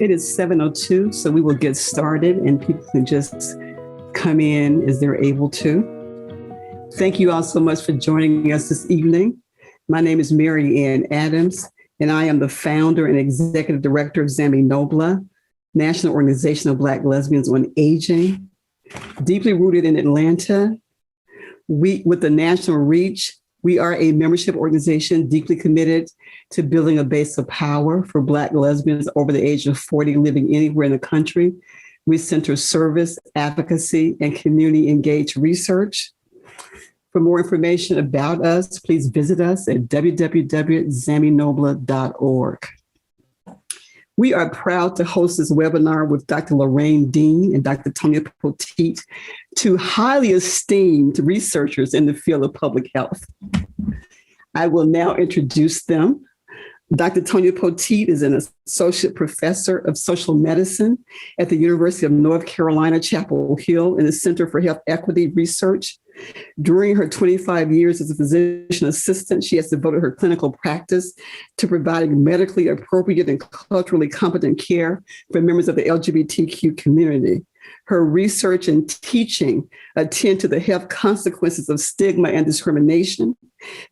It is 7:02, so we will get started and people can just come in as they're able to. Thank you all so much for joining us this evening. My name is Mary Ann Adams, and I am the founder and executive director of ZAMI NOBLA, National Organization of Black Lesbians on Aging. Deeply rooted in Atlanta, with the national reach, we are a membership organization deeply committed to building a base of power for Black lesbians over the age of 40 living anywhere in the country. We center service, advocacy, and community engaged research. For more information about us, please visit us at www.zaminobla.org. We are proud to host this webinar with Dr. Lorraine Dean and Dr. Tonia Poteat, two highly esteemed researchers in the field of public health. I will now introduce them. Dr. Tonia Poteat is an associate professor of social medicine at the University of North Carolina, Chapel Hill in the Center for Health Equity Research. During her 25 years as a physician assistant, she has devoted her clinical practice to providing medically appropriate and culturally competent care for members of the LGBTQ community. Her research and teaching attend to the health consequences of stigma and discrimination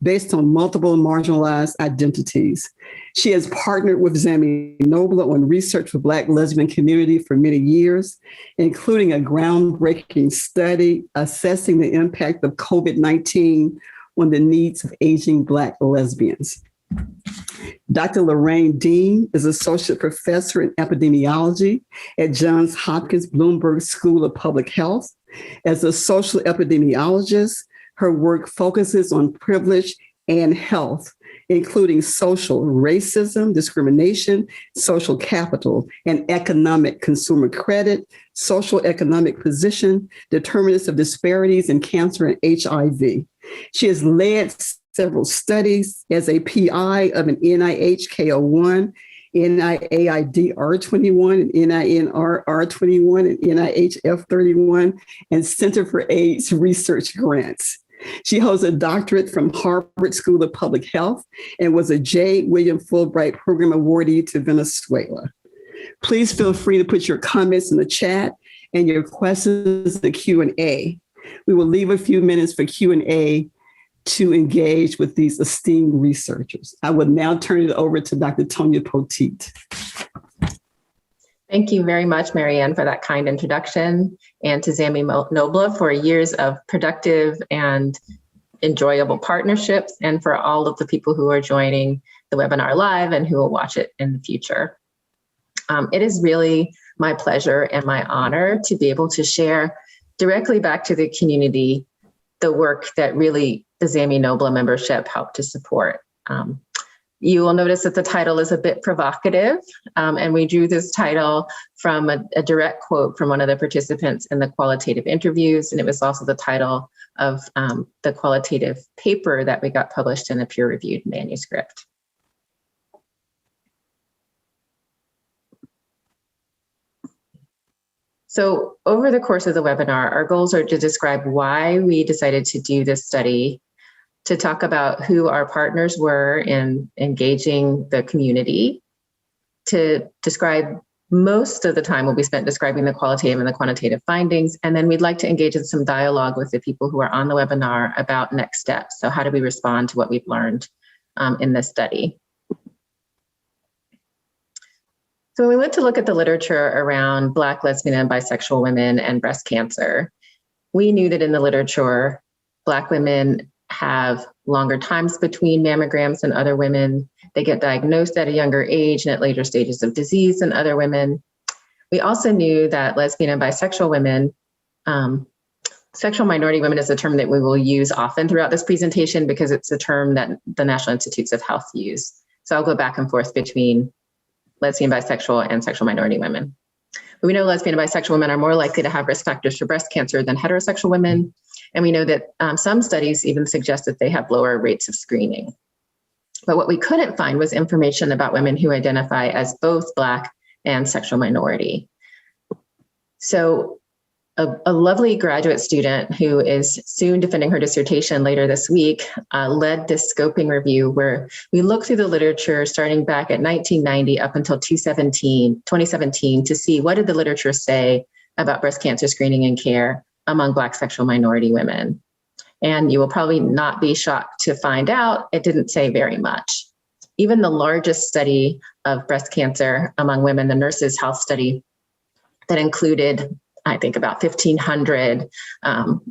based on multiple marginalized identities. She has partnered with ZAMI NOBLA on research for Black lesbian community for many years, including a groundbreaking study assessing the impact of COVID-19 on the needs of aging Black lesbians. Dr. Lorraine Dean is Associate Professor in Epidemiology at Johns Hopkins Bloomberg School of Public Health. As a social epidemiologist, her work focuses on privilege and health, including social racism, discrimination, social capital, and economic consumer credit, social economic position, determinants of disparities in cancer and HIV. She has led several studies as a PI of an NIH K01, NIAID R21, and NINR R21, and NIH F31, and Center for AIDS Research Grants. She holds a doctorate from Harvard School of Public Health and was a J. William Fulbright Program awardee to Venezuela. Please feel free to put your comments in the chat and your questions in the Q&A. We will leave a few minutes for Q&A to engage with these esteemed researchers. I will now turn it over to Dr. Tonia Poteat. Thank you very much, Mary Ann, for that kind introduction, and to ZAMI NOBLA for years of productive and enjoyable partnerships, and for all of the people who are joining the webinar live and who will watch it in the future. It is really my pleasure and my honor to be able to share directly back to the community the work that really the ZAMI NOBLA membership helped to support. You will notice that the title is a bit provocative, and we drew this title from a direct quote from one of the participants in the qualitative interviews, and it was also the title of the qualitative paper that we got published in a peer-reviewed manuscript. So over the course of the webinar, our goals are to describe why we decided to do this study, to talk about who our partners were in engaging the community, to describe most of the time will be spent describing the qualitative and the quantitative findings, and then we'd like to engage in some dialogue with the people who are on the webinar about next steps. So how do we respond to what we've learned in this study? So we went to look at the literature around Black, lesbian, and bisexual women and breast cancer. We knew that in the literature, Black women have longer times between mammograms than other women. They get diagnosed at a younger age and at later stages of disease than other women. We also knew that lesbian and bisexual women, sexual minority women is a term that we will use often throughout this presentation because it's a term that the National Institutes of Health use. So I'll go back and forth between lesbian, bisexual, and sexual minority women. We know lesbian and bisexual women are more likely to have risk factors for breast cancer than heterosexual women. And we know that some studies even suggest that they have lower rates of screening. But what we couldn't find was information about women who identify as both Black and sexual minority. So a lovely graduate student who is soon defending her dissertation later this week led this scoping review where we looked through the literature starting back at 1990 up until 2017 to see what did the literature say about breast cancer screening and care among Black sexual minority women. And you will probably not be shocked to find out it didn't say very much. Even the largest study of breast cancer among women, the Nurses' Health Study, that included, I think, about 1,500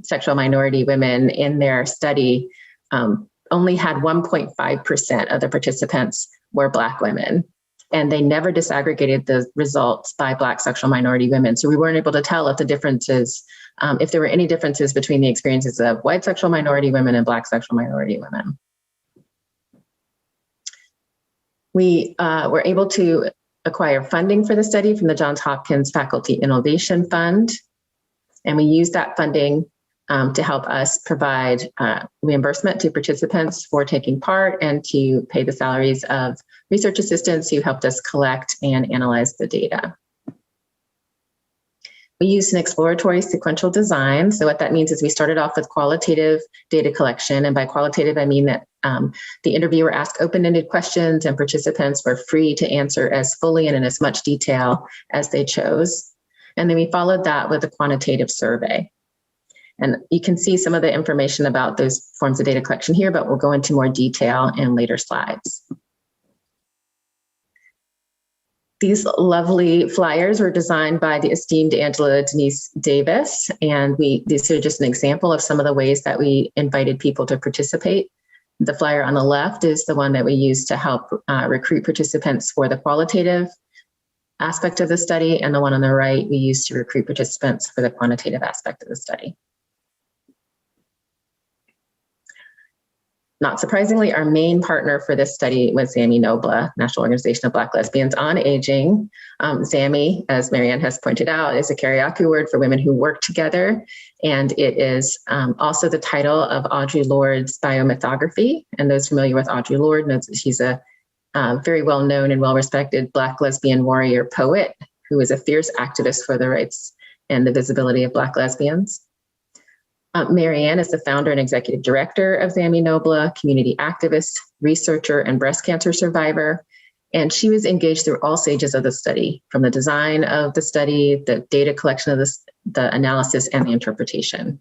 sexual minority women in their study, only had 1.5% of the participants were Black women. And they never disaggregated the results by Black sexual minority women. So we weren't able to tell if the differences, if there were any differences between the experiences of white sexual minority women and Black sexual minority women. We were able to acquire funding for the study from the Johns Hopkins Faculty Innovation Fund. And we used that funding to help us provide reimbursement to participants for taking part and to pay the salaries of research assistants who helped us collect and analyze the data. We used an exploratory sequential design. So what that means is we started off with qualitative data collection. And by qualitative, I mean that the interviewer asked open-ended questions and participants were free to answer as fully and in as much detail as they chose. And then we followed that with a quantitative survey. And you can see some of the information about those forms of data collection here, but we'll go into more detail in later slides. These lovely flyers were designed by the esteemed Angela Denise Davis, and these are just an example of some of the ways that we invited people to participate. The flyer on the left is the one that we used to help recruit participants for the qualitative aspect of the study, and the one on the right we used to recruit participants for the quantitative aspect of the study. Not surprisingly, our main partner for this study was ZAMI NOBLA, National Organization of Black Lesbians on Aging. ZAMI, as Marianne has pointed out, is a karaoke word for women who work together. And it is also the title of Audre Lorde's biomythography. And those familiar with Audre Lorde know that she's a very well-known and well-respected Black lesbian warrior poet who is a fierce activist for the rights and the visibility of Black lesbians. Marianne is the founder and executive director of ZAMI NOBLA, community activist, researcher, and breast cancer survivor. And she was engaged through all stages of the study, from the design of the study, the data collection of the analysis, and the interpretation.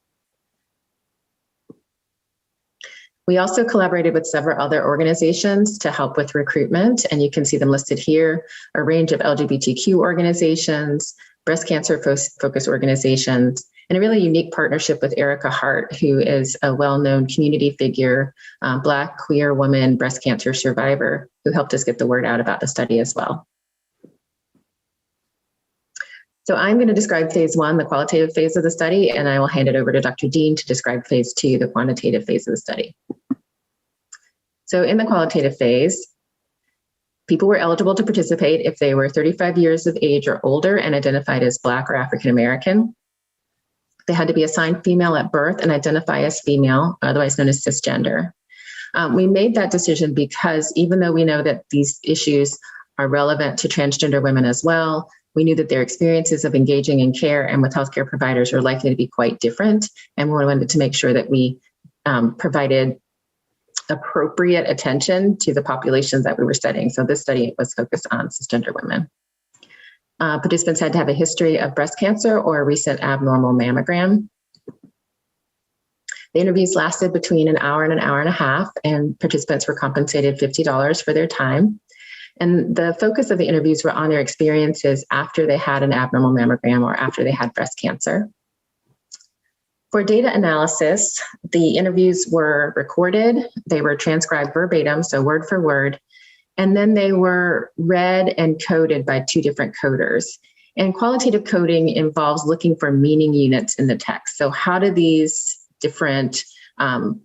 We also collaborated with several other organizations to help with recruitment, and you can see them listed here, a range of LGBTQ organizations, breast cancer focused organizations, and a really unique partnership with Erica Hart, who is a well-known community figure, Black queer woman breast cancer survivor, who helped us get the word out about the study as well. So I'm going to describe phase one, the qualitative phase of the study, and I will hand it over to Dr. Dean to describe phase two, the quantitative phase of the study. So in the qualitative phase, people were eligible to participate if they were 35 years of age or older and identified as Black or African American. They had to be assigned female at birth and identify as female, otherwise known as cisgender. We made that decision because even though we know that these issues are relevant to transgender women as well, we knew that their experiences of engaging in care and with healthcare providers are likely to be quite different. And we wanted to make sure that we provided appropriate attention to the populations that we were studying. So this study was focused on cisgender women. Participants had to have a history of breast cancer or a recent abnormal mammogram. The interviews lasted between an hour and a half, and participants were compensated $50 for their time. And the focus of the interviews were on their experiences after they had an abnormal mammogram or after they had breast cancer. For data analysis, the interviews were recorded, they were transcribed verbatim, so word for word, and then they were read and coded by two different coders. And qualitative coding involves looking for meaning units in the text. So how do these different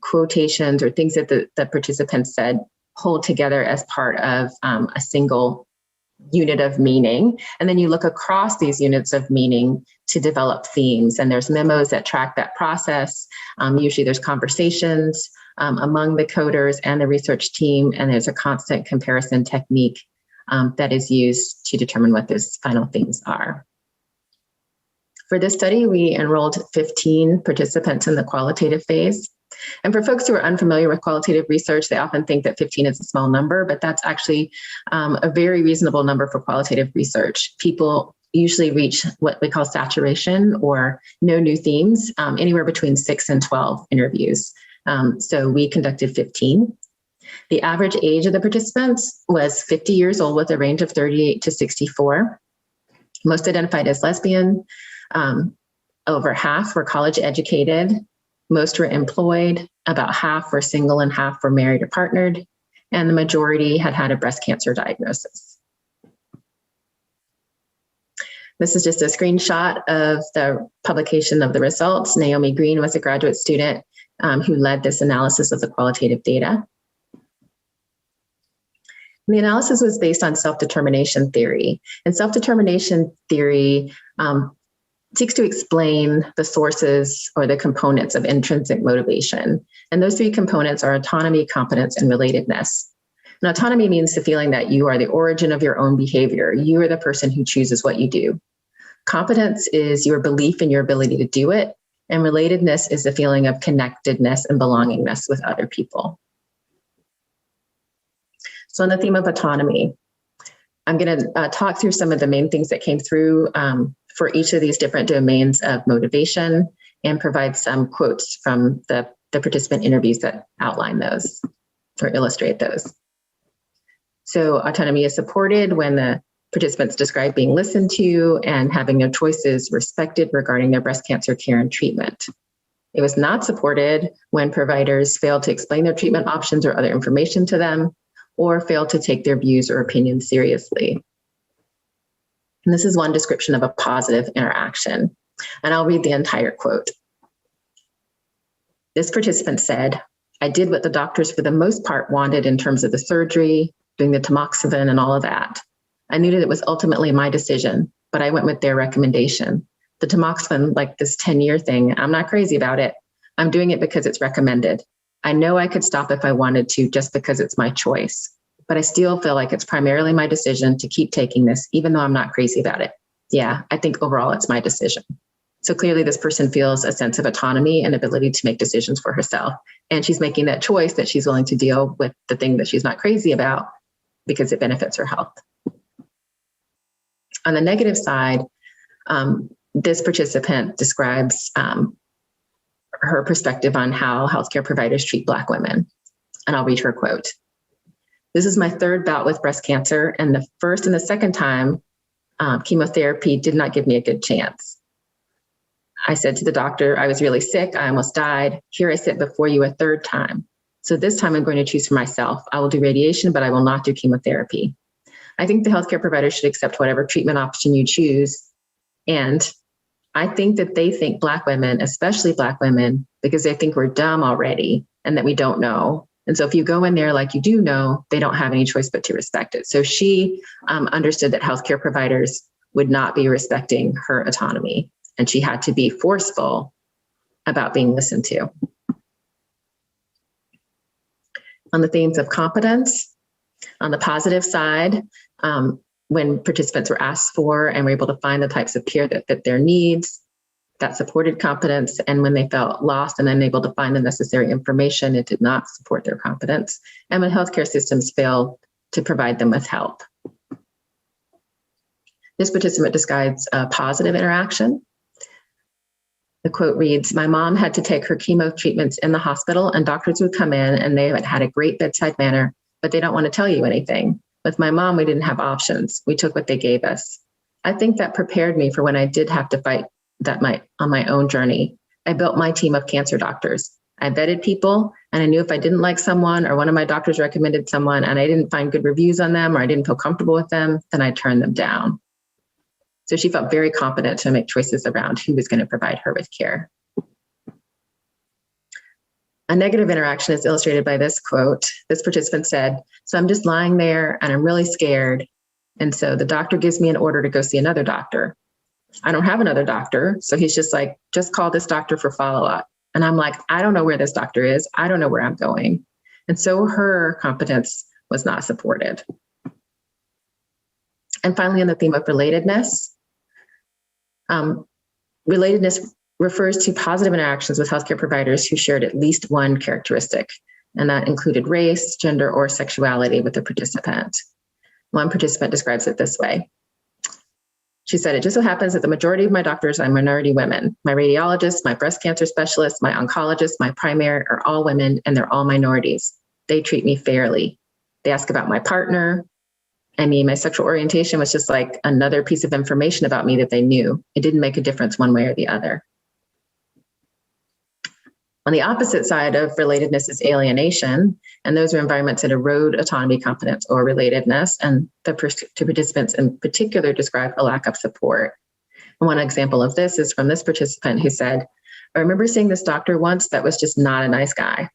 quotations or things that the participants said hold together as part of a single unit of meaning? And then you look across these units of meaning to develop themes. And there's memos that track that process. Usually there's conversations among the coders and the research team, and there's a constant comparison technique that is used to determine what those final themes are. For this study, we enrolled 15 participants in the qualitative phase. And for folks who are unfamiliar with qualitative research, they often think that 15 is a small number, but that's actually a very reasonable number for qualitative research. People usually reach what we call saturation or no new themes, anywhere between 6 and 12 interviews. So we conducted 15. The average age of the participants was 50 years old with a range of 38 to 64. Most identified as lesbian. Over half were college educated. Most were employed. About half were single and half were married or partnered. And the majority had had a breast cancer diagnosis. This is just a screenshot of the publication of the results. Naomi Green was a graduate student who led this analysis of the qualitative data. And the analysis was based on self-determination theory. And self-determination theory seeks to explain the sources or the components of intrinsic motivation. And those three components are autonomy, competence, and relatedness. And autonomy means the feeling that you are the origin of your own behavior. You are the person who chooses what you do. Competence is your belief in your ability to do it. And relatedness is the feeling of connectedness and belongingness with other people. So on the theme of autonomy, I'm going to talk through some of the main things that came through for each of these different domains of motivation and provide some quotes from the participant interviews that outline those or illustrate those. So autonomy is supported when the participants describe being listened to and having their choices respected regarding their breast cancer care and treatment. It was not supported when providers failed to explain their treatment options or other information to them, or failed to take their views or opinions seriously. And this is one description of a positive interaction. And I'll read the entire quote. This participant said, "I did what the doctors for the most part wanted in terms of the surgery, doing the tamoxifen and all of that. I knew that it was ultimately my decision, but I went with their recommendation. The tamoxifen, like this 10-year thing, I'm not crazy about it. I'm doing it because it's recommended. I know I could stop if I wanted to just because it's my choice, but I still feel like it's primarily my decision to keep taking this, even though I'm not crazy about it. Yeah, I think overall it's my decision." So clearly this person feels a sense of autonomy and ability to make decisions for herself. And she's making that choice that she's willing to deal with the thing that she's not crazy about because it benefits her health. On the negative side, this participant describes her perspective on how healthcare providers treat Black women. And I'll read her quote. "This is my third bout with breast cancer, and the first and the second time, chemotherapy did not give me a good chance. I said to the doctor, I was really sick, I almost died. Here I sit before you a third time. So this time I'm going to choose for myself. I will do radiation, but I will not do chemotherapy. I think the healthcare provider should accept whatever treatment option you choose. And I think that they think Black women, especially Black women, because they think we're dumb already and that we don't know. And so if you go in there like you do know, they don't have any choice but to respect it." So she understood that healthcare providers would not be respecting her autonomy, and she had to be forceful about being listened to. On the themes of competence, on the positive side, when participants were asked for and were able to find the types of care that fit their needs, that supported competence. And when they felt lost and unable to find the necessary information, it did not support their competence. And when healthcare systems failed to provide them with help. This participant describes a positive interaction. The quote reads, "My mom had to take her chemo treatments in the hospital, and doctors would come in and they had a great bedside manner, but they don't want to tell you anything. With my mom, we didn't have options. We took what they gave us. I think that prepared me for when I did have to fight on my own journey. I built my team of cancer doctors. I vetted people, and I knew if I didn't like someone or one of my doctors recommended someone and I didn't find good reviews on them or I didn't feel comfortable with them, then I turned them down." So she felt very confident to make choices around who was going to provide her with care. A negative interaction is illustrated by this quote. This participant said, "So I'm just lying there and I'm really scared. And so the doctor gives me an order to go see another doctor. I don't have another doctor. So he's just like, just call this doctor for follow-up. And I'm like, I don't know where this doctor is. I don't know where I'm going." And so her competence was not supported. And finally, on the theme of relatedness, Relatedness refers to positive interactions with healthcare providers who shared at least one characteristic, and that included race, gender, or sexuality with the participant. One participant describes it this way. She said, "It just so happens that the majority of my doctors are minority women. My radiologist, my breast cancer specialist, my oncologist, my primary are all women, and they're all minorities. They treat me fairly. They ask about my partner. I mean, my sexual orientation was just like another piece of information about me that they knew. It didn't make a difference one way or the other." On the opposite side of relatedness is alienation, and those are environments that erode autonomy, confidence, or relatedness, and the participants in particular describe a lack of support. And one example of this is from this participant who said, "I remember seeing this doctor once that was just not a nice guy.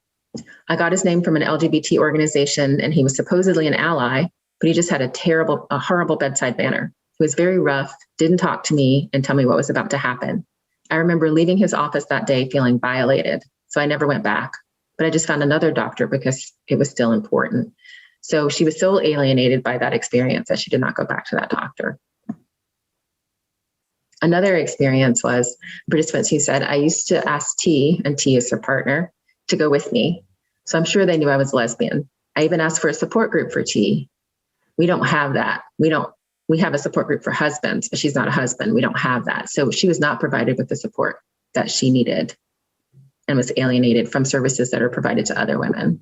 I got his name from an LGBT organization, and he was supposedly an ally, but he just had a horrible bedside manner. He was very rough, didn't talk to me and tell me what was about to happen. I remember leaving his office that day feeling violated. So I never went back, but I just found another doctor because it was still important." So she was so alienated by that experience that she did not go back to that doctor. Another experience was participants who said, "I used to ask T," and T is her partner, "to go with me. So I'm sure they knew I was lesbian. I even asked for a support group for T. We don't have that. We have a support group for husbands, but she's not a husband. We don't have that." So she was not provided with the support that she needed and was alienated from services that are provided to other women.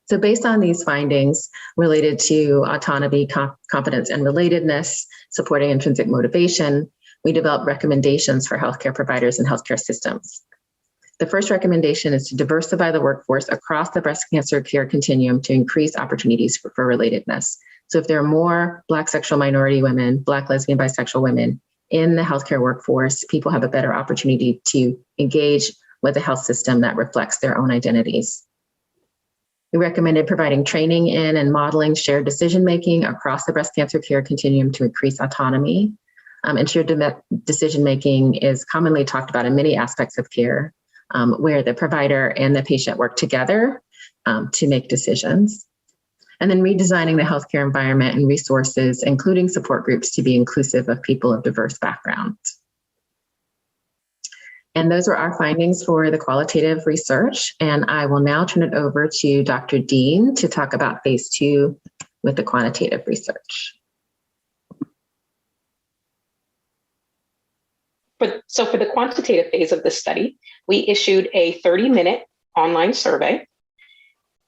So based on these findings related to autonomy, competence, and relatedness, supporting intrinsic motivation, we developed recommendations for healthcare providers and healthcare systems. The first recommendation is to diversify the workforce across the breast cancer care continuum to increase opportunities for relatedness. So if there are more Black sexual minority women, Black lesbian, bisexual women in the healthcare workforce, people have a better opportunity to engage with a health system that reflects their own identities. We recommended providing training in and modeling shared decision-making across the breast cancer care continuum to increase autonomy. And shared decision-making is commonly talked about in many aspects of care, where the provider and the patient work together to make decisions. And then redesigning the healthcare environment and resources, including support groups, to be inclusive of people of diverse backgrounds. And those are our findings for the qualitative research. And I will now turn it over to Dr. Dean to talk about phase 2 with the quantitative research. So for the quantitative phase of this study, we issued a 30-minute online survey,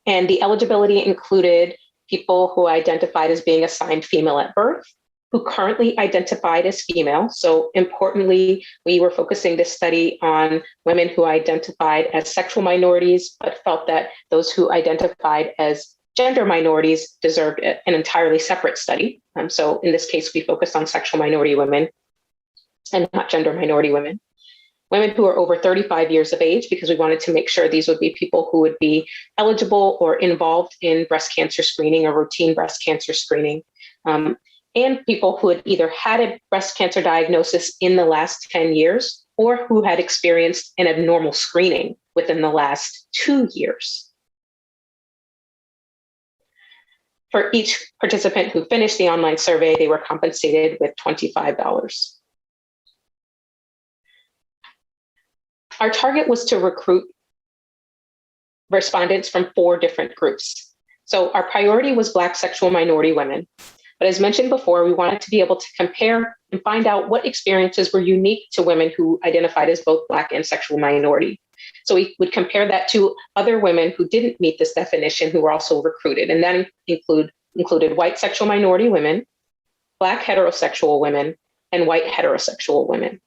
and the eligibility included people who identified as being assigned female at birth, who currently identified as female. So importantly, we were focusing this study on women who identified as sexual minorities, but felt that those who identified as gender minorities deserved an entirely separate study. So in this case, we focused on sexual minority women and not gender minority women. Women who are over 35 years of age, because we wanted to make sure these would be people who would be eligible or involved in breast cancer screening or routine breast cancer screening, and people who had either had a breast cancer diagnosis in the last 10 years or who had experienced an abnormal screening within the last 2 years. For each participant who finished the online survey, they were compensated with $25. Our target was to recruit respondents from 4 different groups. So our priority was Black sexual minority women. But as mentioned before, we wanted to be able to compare and find out what experiences were unique to women who identified as both Black and sexual minority. So we would compare that to other women who didn't meet this definition who were also recruited. And that included white sexual minority women, Black heterosexual women, and white heterosexual women.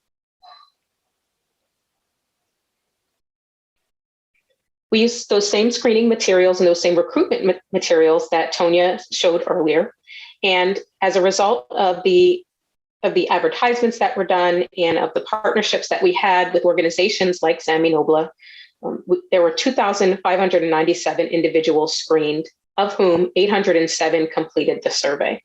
We used those same screening materials and those same recruitment materials that Tonia showed earlier. And as a result of the advertisements that were done and of the partnerships that we had with organizations like ZAMI NOBLA, there were 2,597 individuals screened, of whom 807 completed the survey.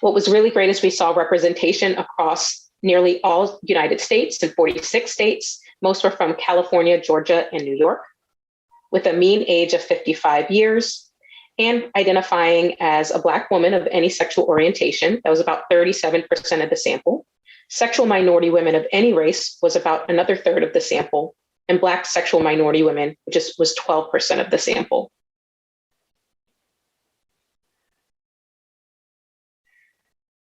What was really great is we saw representation across nearly all United States and 46 states. Most were from California, Georgia, and New York, with a mean age of 55 years and identifying as a Black woman of any sexual orientation. That was about 37% of the sample. Sexual minority women of any race was about another third of the sample, and Black sexual minority women, was 12% of the sample.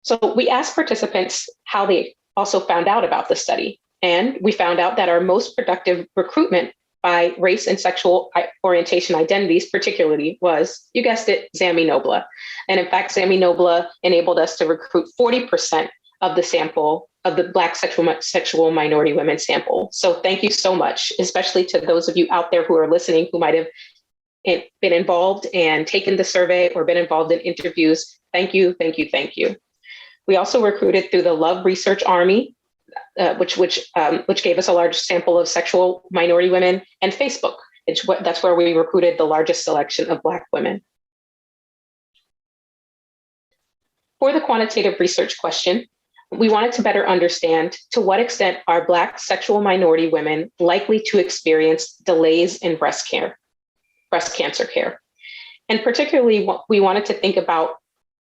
So we asked participants how they also found out about the study. And we found out that our most productive recruitment by race and sexual orientation identities particularly was, you guessed it, ZAMI NOBLA. And in fact, ZAMI NOBLA enabled us to recruit 40% of the sample of the Black sexual minority women sample. So thank you so much, especially to those of you out there who are listening who might have been involved and taken the survey or been involved in interviews. Thank you, thank you, thank you. We also recruited through the Love Research Army, which gave us a large sample of sexual minority women, and Facebook. That's where we recruited the largest selection of Black women. For the quantitative research question, we wanted to better understand to what extent are Black sexual minority women likely to experience delays in breast cancer care. And particularly, we wanted to think about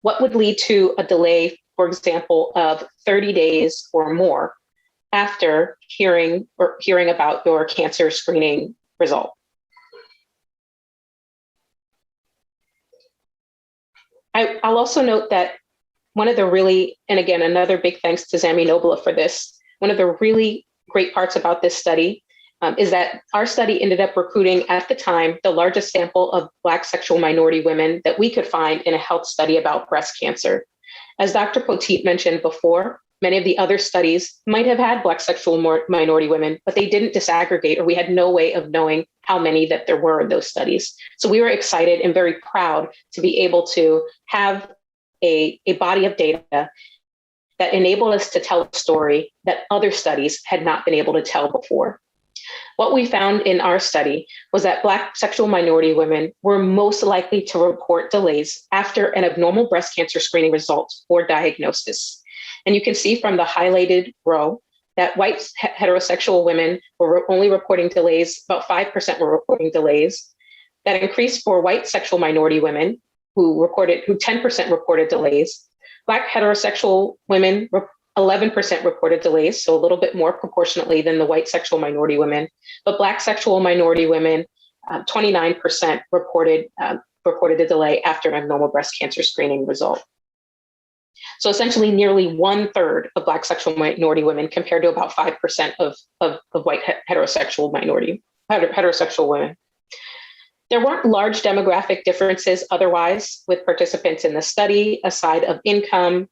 what would lead to a delay, for example, of 30 days or more after hearing about your cancer screening result. I'll also note that one of the really, and again, another big thanks to ZAMI NOBLA for this, one of the really great parts about this study is that our study ended up recruiting at the time the largest sample of Black sexual minority women that we could find in a health study about breast cancer. As Dr. Poteat mentioned before, many of the other studies might have had Black sexual minority women, but they didn't disaggregate, or we had no way of knowing how many that there were in those studies. So we were excited and very proud to be able to have a body of data that enabled us to tell a story that other studies had not been able to tell before. What we found in our study was that Black sexual minority women were most likely to report delays after an abnormal breast cancer screening result or diagnosis. And you can see from the highlighted row that white heterosexual women were only reporting delays, about 5% were reporting delays. That increased for white sexual minority women who 10% reported delays. Black heterosexual women, 11% reported delays, so a little bit more proportionately than the white sexual minority women. But Black sexual minority women, 29% reported a delay after an abnormal breast cancer screening result. So essentially nearly 1/3 of Black sexual minority women compared to about 5% of white heterosexual women. There weren't large demographic differences otherwise with participants in the study, aside of income.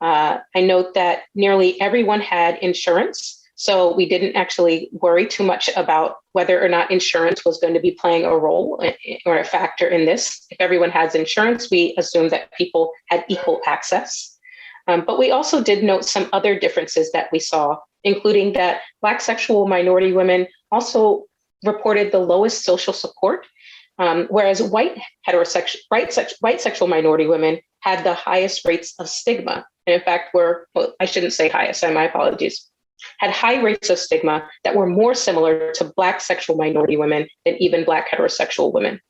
I note that nearly everyone had insurance, so we didn't actually worry too much about whether or not insurance was going to be playing a role or a factor in this. If everyone has insurance, we assumed that people had equal access. But we also did note some other differences that we saw, including that Black sexual minority women also reported the lowest social support, whereas white sexual minority women had the highest rates of stigma. And in fact, I shouldn't say highest, my apologies, had high rates of stigma that were more similar to Black sexual minority women than even Black heterosexual women.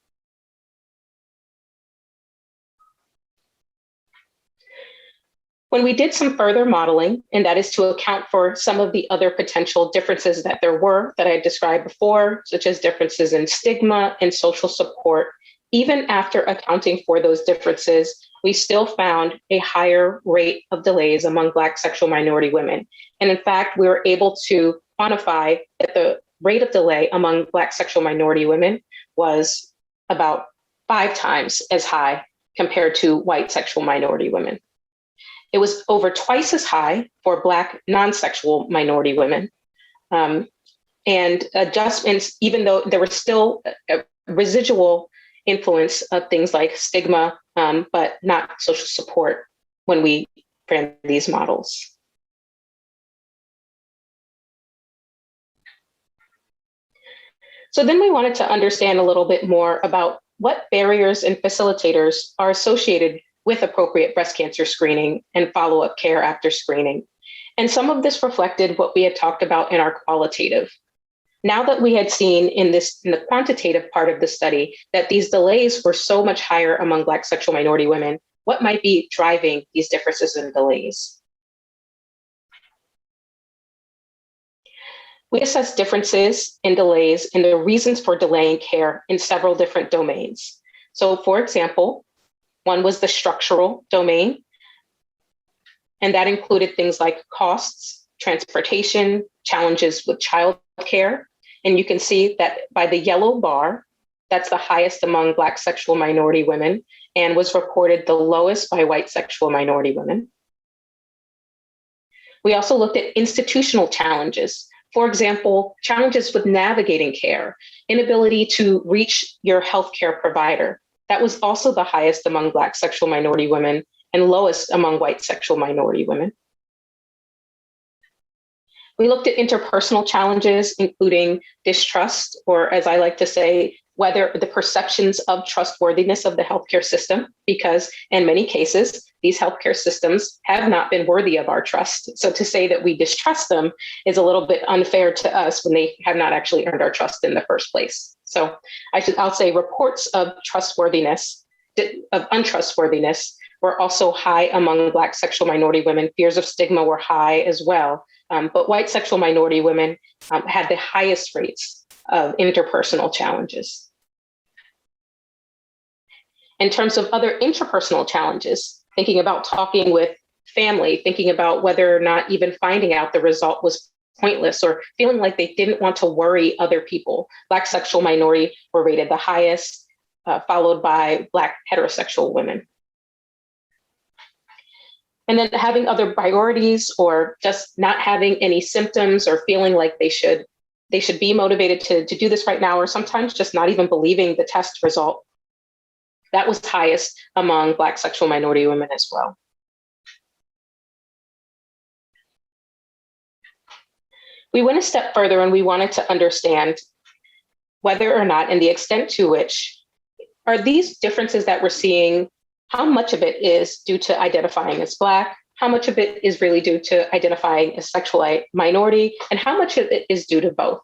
When we did some further modeling, and that is to account for some of the other potential differences that there were that I described before, such as differences in stigma and social support, even after accounting for those differences, we still found a higher rate of delays among Black sexual minority women. And in fact, we were able to quantify that the rate of delay among Black sexual minority women was about 5 times as high compared to white sexual minority women. It was over twice as high for Black non-sexual minority women. And adjustments, even though there was still a residual influence of things like stigma, but not social support when we ran these models. So then we wanted to understand a little bit more about what barriers and facilitators are associated with appropriate breast cancer screening and follow-up care after screening. And some of this reflected what we had talked about in our qualitative. Now that we had seen in the quantitative part of the study that these delays were so much higher among Black sexual minority women, what might be driving these differences in delays? We assessed differences in delays and the reasons for delaying care in several different domains. So for example, one was the structural domain, and that included things like costs, transportation, challenges with childcare. And you can see that by the yellow bar, that's the highest among Black sexual minority women and was reported the lowest by white sexual minority women. We also looked at institutional challenges. For example, challenges with navigating care, inability to reach your healthcare provider. That was also the highest among Black sexual minority women and lowest among white sexual minority women. We looked at interpersonal challenges, including distrust, or as I like to say, whether the perceptions of trustworthiness of the healthcare system, because in many cases, these healthcare systems have not been worthy of our trust. So to say that we distrust them is a little bit unfair to us when they have not actually earned our trust in the first place. So I'll say reports of trustworthiness, of untrustworthiness, were also high among Black sexual minority women. Fears of stigma were high as well. But white sexual minority women had the highest rates of interpersonal challenges. In terms of other interpersonal challenges, thinking about talking with family, thinking about whether or not even finding out the result was pointless or feeling like they didn't want to worry other people. Black sexual minority were rated the highest, followed by Black heterosexual women. And then having other priorities or just not having any symptoms or feeling like they should be motivated to do this right now, or sometimes just not even believing the test result. That was highest among Black sexual minority women as well. We went a step further and we wanted to understand whether or not, and the extent to which, are these differences that we're seeing, how much of it is due to identifying as Black, how much of it is really due to identifying as sexual minority, and how much of it is due to both?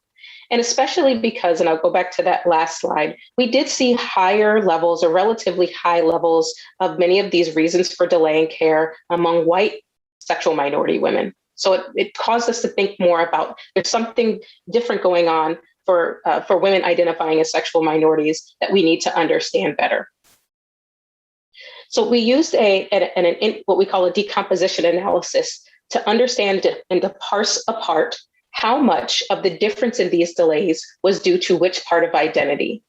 And especially because, and I'll go back to that last slide, we did see higher levels or relatively high levels of many of these reasons for delaying care among white sexual minority women. So it caused us to think more about there's something different going on for women identifying as sexual minorities that we need to understand better. So we used what we call a decomposition analysis to understand and to parse apart how much of the difference in these delays was due to which part of identity.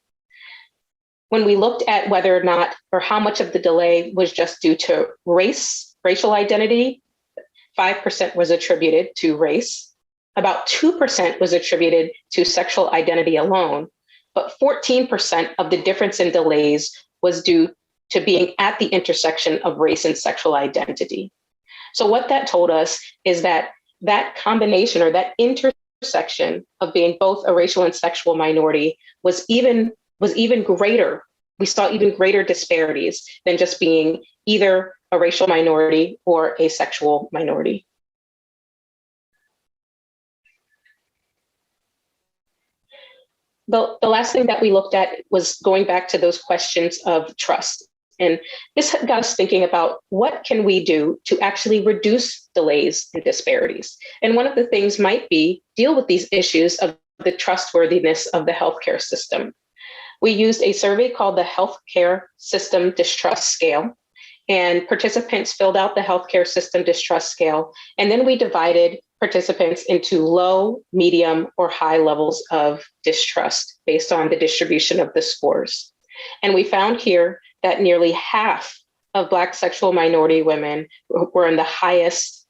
When we looked at whether or not, or how much of the delay was just due to racial identity, 5% was attributed to race, about 2% was attributed to sexual identity alone, but 14% of the difference in delays was due to being at the intersection of race and sexual identity. So what that told us is that combination or that intersection of being both a racial and sexual minority was even greater. We saw even greater disparities than just being either a racial minority or a sexual minority. The last thing that we looked at was going back to those questions of trust. And this got us thinking about what can we do to actually reduce delays and disparities. And one of the things might be deal with these issues of the trustworthiness of the healthcare system. We used a survey called the Healthcare System Distrust Scale, and participants filled out the healthcare system distrust scale. And then we divided participants into low, medium, or high levels of distrust based on the distribution of the scores. And we found here that nearly half of Black sexual minority women were in the highest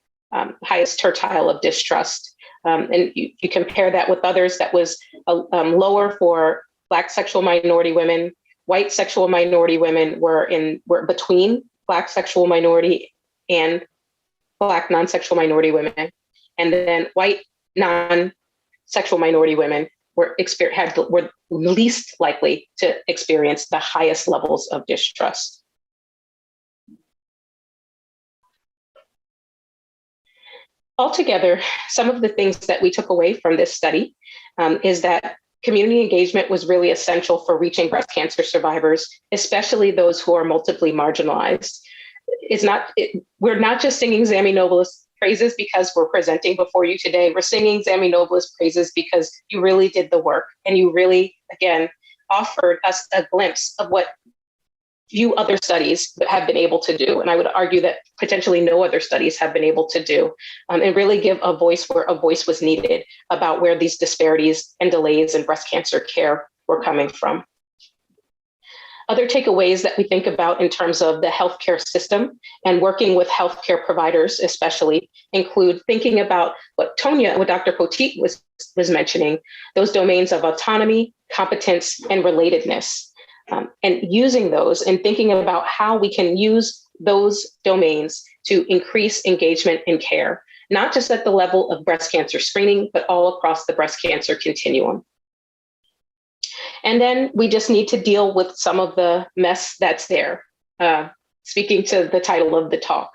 tertile of distrust. And you compare that with others that was lower for Black sexual minority women. White sexual minority women were between Black sexual minority and Black non-sexual minority women. And then white non-sexual minority women were least likely to experience the highest levels of distrust. Altogether, some of the things that we took away from this study is that community engagement was really essential for reaching breast cancer survivors, especially those who are multiply marginalized. We're not just singing ZAMI NOBLA's praises because we're presenting before you today. We're singing ZAMI NOBLA's praises because you really did the work and you really, again, offered us a glimpse of what few other studies have been able to do. And I would argue that potentially no other studies have been able to do, and really give a voice where a voice was needed about where these disparities and delays in breast cancer care were coming from. Other takeaways that we think about in terms of the healthcare system and working with healthcare providers especially include thinking about what Dr. Poteat was mentioning, those domains of autonomy, competence, and relatedness. And using those and thinking about how we can use those domains to increase engagement in care, not just at the level of breast cancer screening, but all across the breast cancer continuum. And then we just need to deal with some of the mess that's there. Speaking to the title of the talk,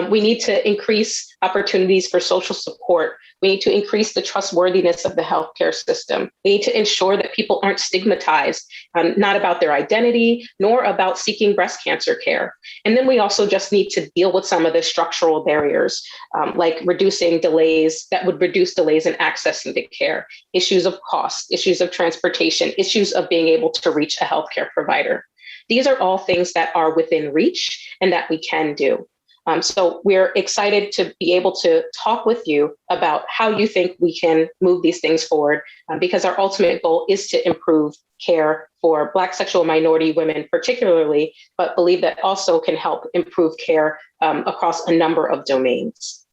we need to increase opportunities for social support. We need to increase the trustworthiness of the healthcare system. We need to ensure that people aren't stigmatized, not about their identity, nor about seeking breast cancer care. And then we also just need to deal with some of the structural barriers, like reducing delays that would reduce delays in accessing to care, issues of cost, issues of transportation, issues of being able to reach a healthcare provider. These are all things that are within reach and that we can do. So we're excited to be able to talk with you about how you think we can move these things forward, because our ultimate goal is to improve care for Black sexual minority women particularly, but believe that also can help improve care across a number of domains.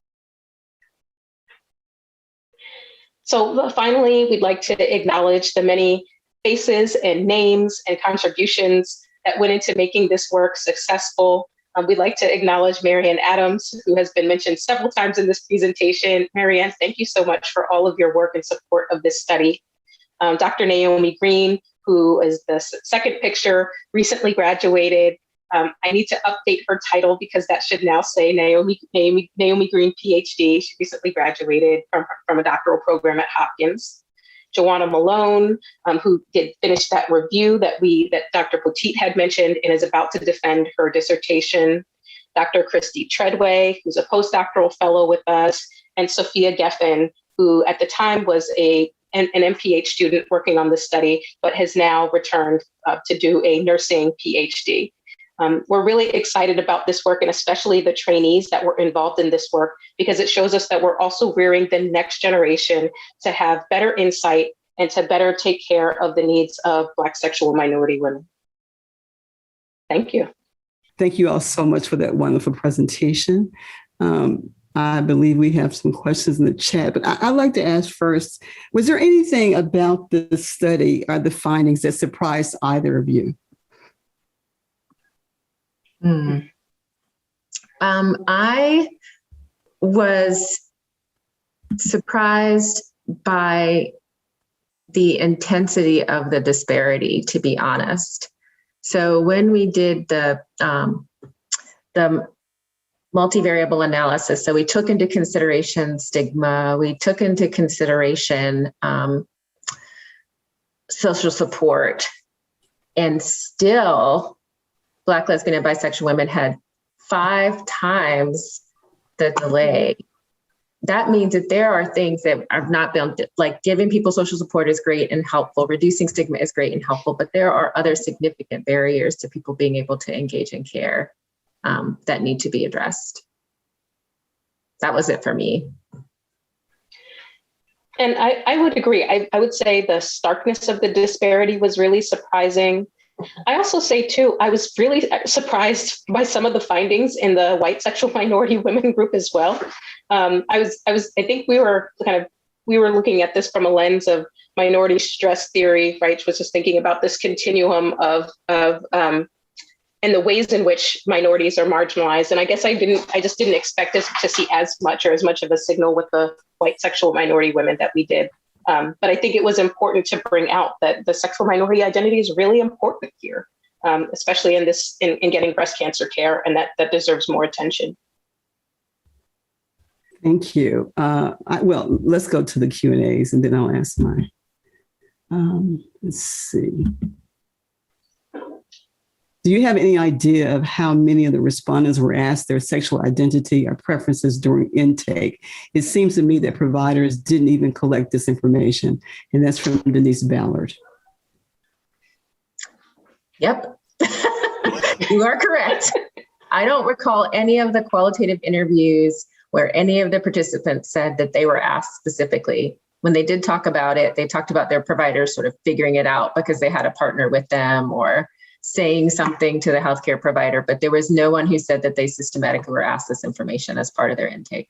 So finally, we'd like to acknowledge the many faces and names and contributions that went into making this work successful. We'd like to acknowledge Marianne Adams, who has been mentioned several times in this presentation. Marianne, thank you so much for all of your work in support of this study. Dr. Naomi Green, who is the second picture, recently graduated. I need to update her title because that should now say Naomi Green, PhD. She recently graduated from a doctoral program at Hopkins. Joanna Malone, who did finish that review that Dr. Poteat had mentioned and is about to defend her dissertation. Dr. Christy Treadway, who's a postdoctoral fellow with us, and Sophia Geffen, who at the time was an MPH student working on this study, but has now returned to do a nursing PhD. We're really excited about this work, and especially the trainees that were involved in this work, because it shows us that we're also rearing the next generation to have better insight and to better take care of the needs of Black sexual minority women. Thank you. Thank you all so much for that wonderful presentation. I believe we have some questions in the chat, but I'd like to ask first, was there anything about the study or the findings that surprised either of you? I was surprised by the intensity of the disparity, to be honest. So when we did the multivariable analysis, so we took into consideration stigma, we took into consideration social support, and still Black, lesbian, and bisexual women had 5 times the delay. That means that there are things that have not been, like giving people social support is great and helpful, reducing stigma is great and helpful, but there are other significant barriers to people being able to engage in care that need to be addressed. That was it for me. And I would agree. I would say the starkness of the disparity was really surprising. I also say too, I was really surprised by some of the findings in the white sexual minority women group as well. I think we were looking at this from a lens of minority stress theory, right? Which was just thinking about this continuum of and the ways in which minorities are marginalized. And I guess I just didn't expect us to see as much of a signal with the white sexual minority women that we did. But I think it was important to bring out that the sexual minority identity is really important here, especially in getting breast cancer care, and that deserves more attention. Thank you. Well, let's go to the Q&As and then I'll ask mine. Let's see. Do you have any idea of how many of the respondents were asked their sexual identity or preferences during intake? It seems to me that providers didn't even collect this information. And that's from Denise Ballard. Yep, you are correct. I don't recall any of the qualitative interviews where any of the participants said that they were asked specifically. When they did talk about it, they talked about their providers sort of figuring it out because they had a partner with them or saying something to the healthcare provider, but there was no one who said that they systematically were asked this information as part of their intake.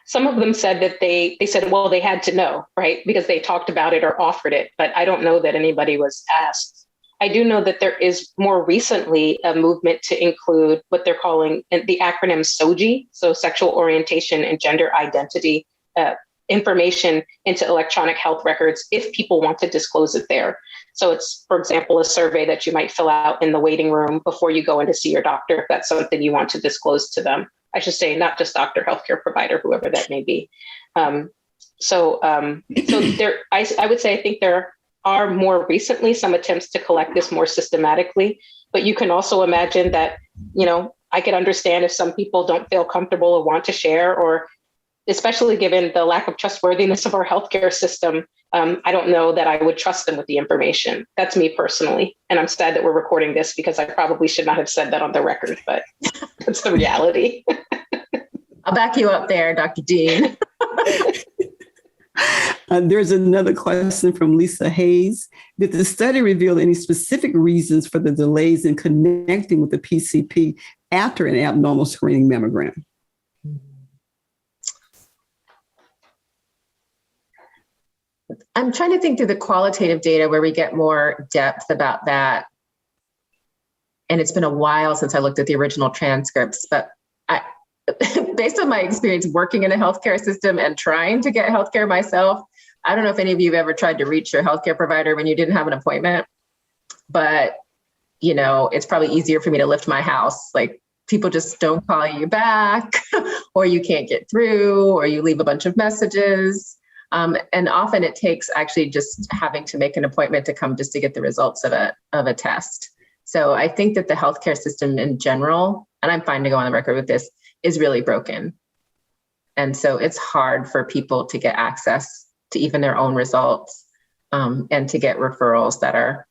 Some of them said that they said, well, they had to know, right? Because they talked about it or offered it, but I don't know that anybody was asked. I do know that there is more recently a movement to include what they're calling the acronym SOGI, so sexual orientation and gender identity information into electronic health records if people want to disclose it there. So it's, for example, a survey that you might fill out in the waiting room before you go in to see your doctor, if that's something you want to disclose to them. I should say, not just doctor, healthcare provider, whoever that may be. So there, I would say, I think there are more recently some attempts to collect this more systematically, but you can also imagine that, you know, I could understand if some people don't feel comfortable or want to share, or especially given the lack of trustworthiness of our healthcare system, I don't know that I would trust them with the information. That's me personally. And I'm sad that we're recording this because I probably should not have said that on the record, but that's the reality. I'll back you up there, Dr. Dean. There's another question from Lisa Hayes. Did the study reveal any specific reasons for the delays in connecting with the PCP after an abnormal screening mammogram? I'm trying to think through the qualitative data where we get more depth about that. And it's been a while since I looked at the original transcripts, but based on my experience working in a healthcare system and trying to get healthcare myself, I don't know if any of you have ever tried to reach your healthcare provider when you didn't have an appointment, but you know, it's probably easier for me to lift my house. Like, people just don't call you back, or you can't get through, or you leave a bunch of messages. And often it takes actually just having to make an appointment to come just to get the results of a test. So I think that the healthcare system in general, and I'm fine to go on the record with this, is really broken. And so it's hard for people to get access to even their own results, and to get referrals that are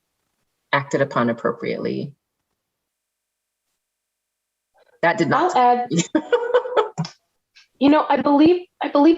acted upon appropriately. That did not. I'll add, you know, I believe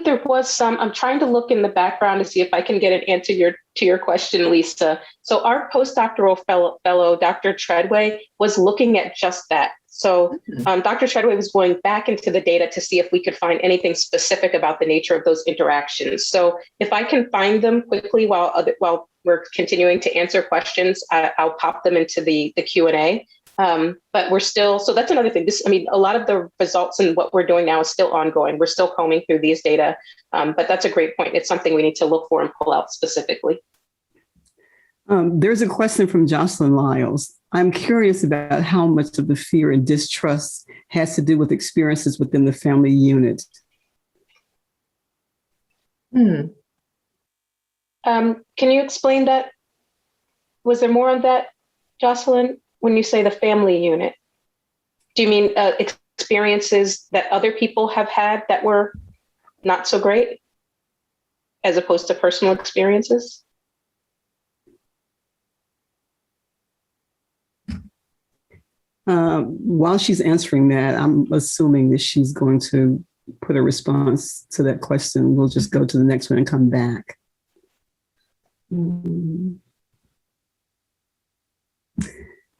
there was some. I'm trying to look in the background to see if I can get an answer to your question, Lisa. So our postdoctoral fellow, Dr. Treadway, was looking at just that. So Dr. Treadway was going back into the data to see if we could find anything specific about the nature of those interactions. So if I can find them quickly while we're continuing to answer questions, I'll pop them into the Q&A. But we're still, so that's another thing. A lot of the results and what we're doing now is still ongoing. We're still combing through these data, but that's a great point. It's something we need to look for and pull out specifically. There's a question from Jocelyn Lyles. I'm curious about how much of the fear and distrust has to do with experiences within the family unit. Can you explain that? Was there more on that, Jocelyn? When you say the family unit, do you mean experiences that other people have had that were not so great, as opposed to personal experiences? While she's answering that, I'm assuming that she's going to put a response to that question. We'll just go to the next one and come back.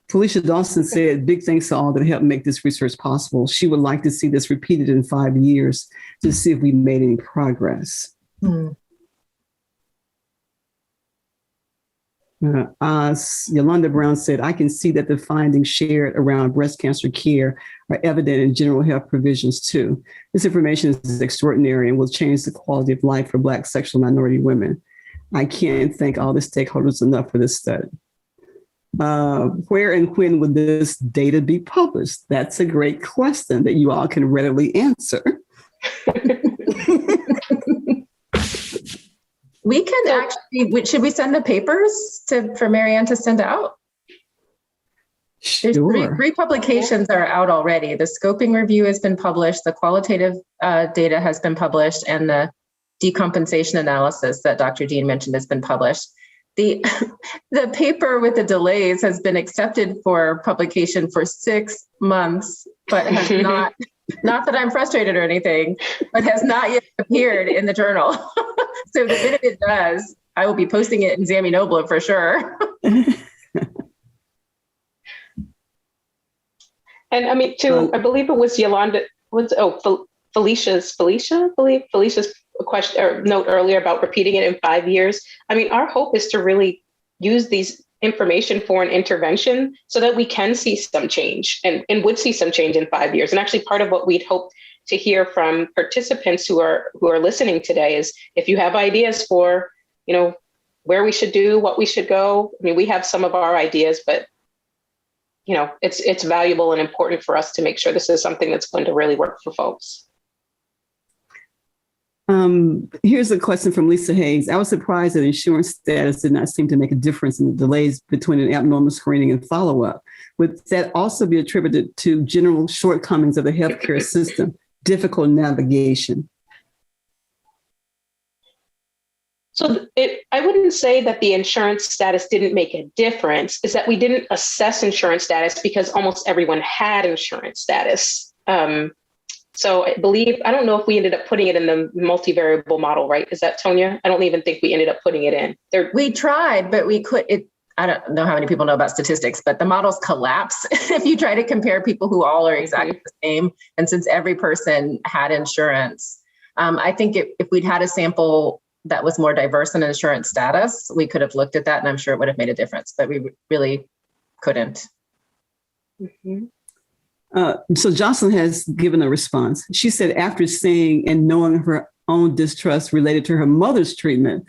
Felicia Dawson said, big thanks to all that helped make this research possible. She would like to see this repeated in 5 years to see if we made any progress. Yolanda Brown said, I can see that the findings shared around breast cancer care are evident in general health provisions too. This information is extraordinary and will change the quality of life for Black sexual minority women. I can't thank all the stakeholders enough for this study. Where and when would this data be published? That's a great question that you all can readily answer. We can actually, should we send the papers for Marianne to send out? There's Sure. three publications are out already. The scoping review has been published, the qualitative data has been published, and the decompensation analysis that Dr. Dean mentioned has been published. The paper with the delays has been accepted for publication for 6 months, but has not that I'm frustrated or anything, but has not yet appeared in the journal. So the minute it does, I will be posting it in ZAMI NOBLA for sure. And I mean, I believe it was Felicia's question or note earlier about repeating it in 5 years. I mean, our hope is to really use these information for an intervention so that we can see some change and would see some change in 5 years. And actually part of what we'd hope to hear from participants who are listening today is if you have ideas for, where we should do, what we should go. I mean, we have some of our ideas, but it's valuable and important for us to make sure this is something that's going to really work for folks. Here's a question from Lisa Hayes. I was surprised that insurance status did not seem to make a difference in the delays between an abnormal screening and follow-up. Would that also be attributed to general shortcomings of the healthcare system, difficult navigation? So I wouldn't say that the insurance status didn't make a difference, is that we didn't assess insurance status because almost everyone had insurance status. So I don't know if we ended up putting it in the multivariable model, right? Is that Tonia? I don't even think we ended up putting it in. We tried, but I don't know how many people know about statistics, but the models collapse if you try to compare people who all are exactly the same. And since every person had insurance, I think if we'd had a sample that was more diverse in insurance status, we could have looked at that and I'm sure it would have made a difference, but we really couldn't. Mm-hmm. So Jocelyn has given a response. She said after seeing and knowing her own distrust related to her mother's treatment,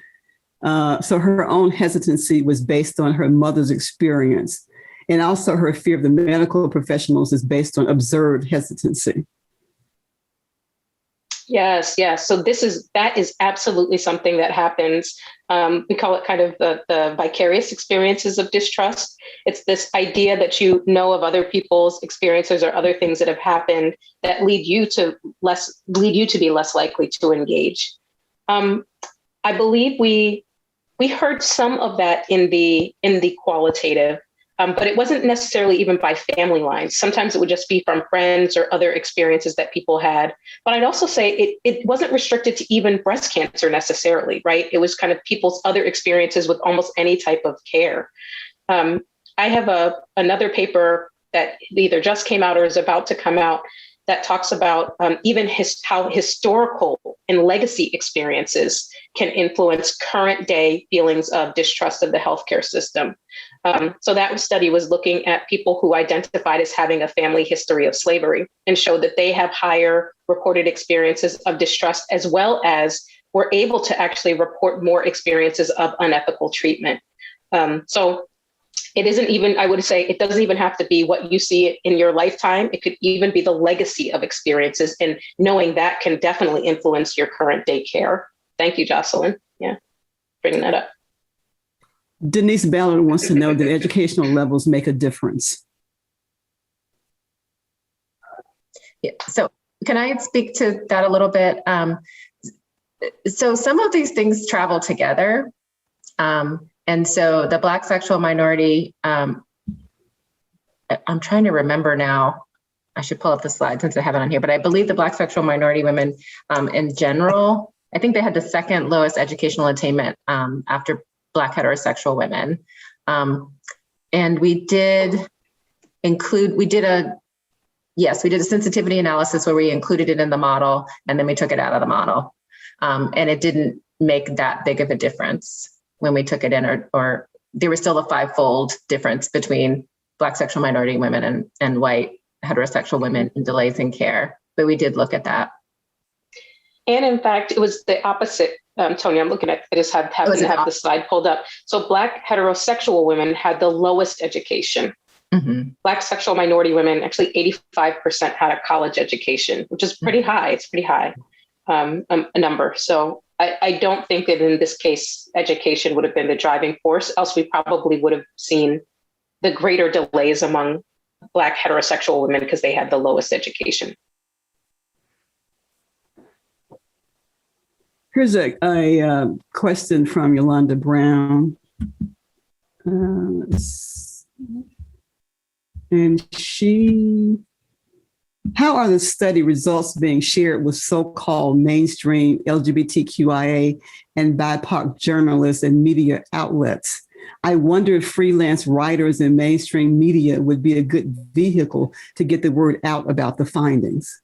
so her own hesitancy was based on her mother's experience. And also her fear of the medical professionals is based on observed hesitancy. Yes. So that is absolutely something that happens. We call it kind of the vicarious experiences of distrust. It's this idea that you know of other people's experiences or other things that have happened that lead you to be less likely to engage. I believe we heard some of that in the qualitative. But it wasn't necessarily even by family lines. Sometimes it would just be from friends or other experiences that people had. But I'd also say it wasn't restricted to even breast cancer necessarily, right? It was kind of people's other experiences with almost any type of care. I have another paper that either just came out or is about to come out that talks about even how historical and legacy experiences can influence current day feelings of distrust of the healthcare system. So that study was looking at people who identified as having a family history of slavery and showed that they have higher reported experiences of distrust, as well as were able to actually report more experiences of unethical treatment. So it isn't even, I would say, it doesn't even have to be what you see in your lifetime. It could even be the legacy of experiences, and knowing that can definitely influence your current day care. Thank you, Jocelyn. Yeah, bringing that up. Denise Ballard wants to know that educational levels make a difference. Yeah, so can I speak to that a little bit? So some of these things travel together. And so the Black sexual minority, I'm trying to remember now, I should pull up the slide since I have it on here, but I believe the Black sexual minority women in general, I think they had the second lowest educational attainment after Black heterosexual women. And we did a sensitivity analysis where we included it in the model and then we took it out of the model. And it didn't make that big of a difference when we took it in, or there was still a 5-fold difference between Black sexual minority women and white heterosexual women in delays in care. But we did look at that. And in fact, it was the opposite. Tonia, I'm looking at, I just happen to have the slide pulled up. So Black heterosexual women had the lowest education. Mm-hmm. Black sexual minority women, actually 85% had a college education, which is pretty high. It's pretty high a number. So I don't think that in this case, education would have been the driving force, else we probably would have seen the greater delays among Black heterosexual women because they had the lowest education. Here's a question from Yolanda Brown. How are the study results being shared with so-called mainstream LGBTQIA and BIPOC journalists and media outlets? I wonder if freelance writers and mainstream media would be a good vehicle to get the word out about the findings.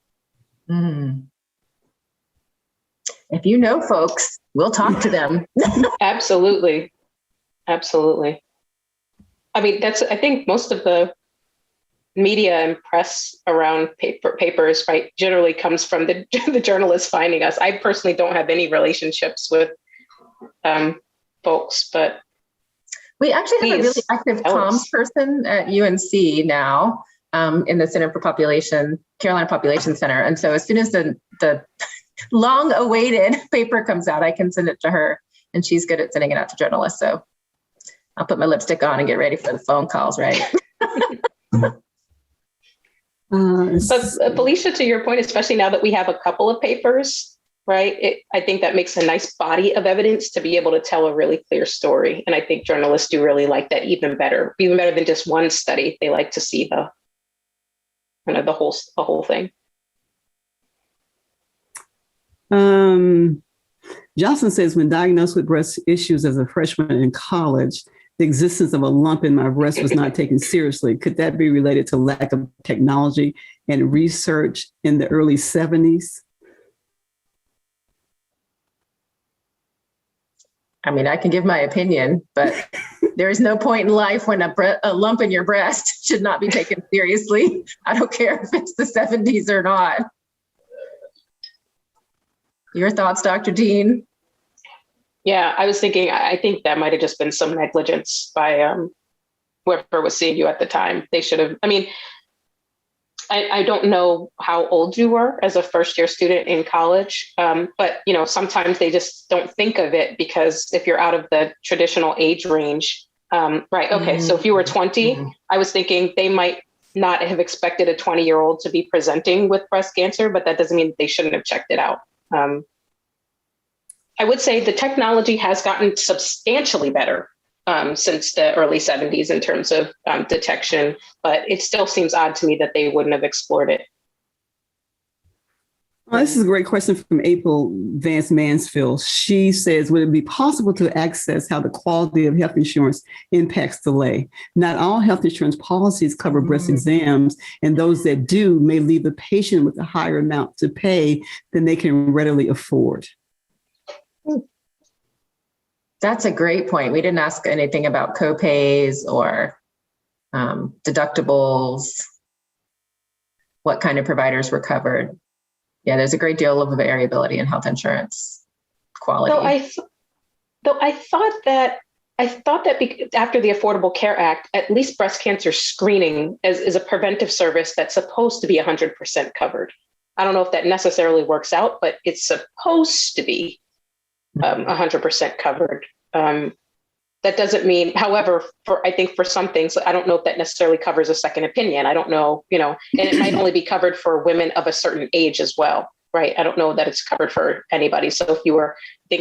Mm. If you know folks, we'll talk to them. Absolutely. Absolutely. I mean, I think most of the media and press around papers, right, generally comes from the journalists finding us. I personally don't have any relationships with folks, but we actually have a really active comms person at UNC now in the Center for Carolina Population Center. And so as soon as the long-awaited paper comes out, I can send it to her, and she's good at sending it out to journalists. So I'll put my lipstick on and get ready for the phone calls, right? But Felicia, to your point, especially now that we have a couple of papers, right? I think that makes a nice body of evidence to be able to tell a really clear story. And I think journalists do really like that even better than just one study. They like to see the whole thing. Johnson says, when diagnosed with breast issues as a freshman in college, the existence of a lump in my breast was not taken seriously. Could that be related to lack of technology and research in the early 70s? I mean, I can give my opinion, but there is no point in life when a lump in your breast should not be taken seriously. I don't care if it's the 70s or not. Your thoughts, Dr. Dean? Yeah, I was thinking, I think that might have just been some negligence by whoever was seeing you at the time. They should have, I mean, I don't know how old you were as a first year student in college, but sometimes they just don't think of it because if you're out of the traditional age range, right? Okay, so if you were 20, I was thinking they might not have expected a 20-year-old to be presenting with breast cancer, but that doesn't mean they shouldn't have checked it out. I would say the technology has gotten substantially better since the early 70s in terms of detection, but it still seems odd to me that they wouldn't have explored it. Well, this is a great question from April Vance Mansfield. She says, would it be possible to access how the quality of health insurance impacts delay? Not all health insurance policies cover breast exams, and those that do may leave the patient with a higher amount to pay than they can readily afford. That's a great point. We didn't ask anything about copays or deductibles, what kind of providers were covered. Yeah, there's a great deal of variability in health insurance quality. Though I thought that after the Affordable Care Act, at least breast cancer screening is a preventive service that's supposed to be 100% covered. I don't know if that necessarily works out, but it's supposed to be 100% covered. That doesn't mean, however, I think for some things, I don't know if that necessarily covers a second opinion. I don't know, and it might only be covered for women of a certain age as well, right? I don't know that it's covered for anybody. So if you were,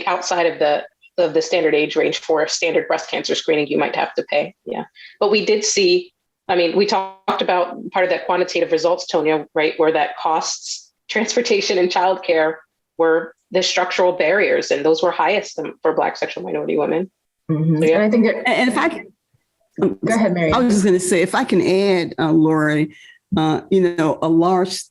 outside of the standard age range for a standard breast cancer screening, you might have to pay. Yeah. But we did see, we talked about part of that quantitative results, Tonia, right? Where that costs, transportation and childcare were the structural barriers, and those were highest for Black sexual minority women. Mm-hmm. So, yeah. And I think and if I can, go ahead, Mary. I was just going to say, if I can add, Lori, a large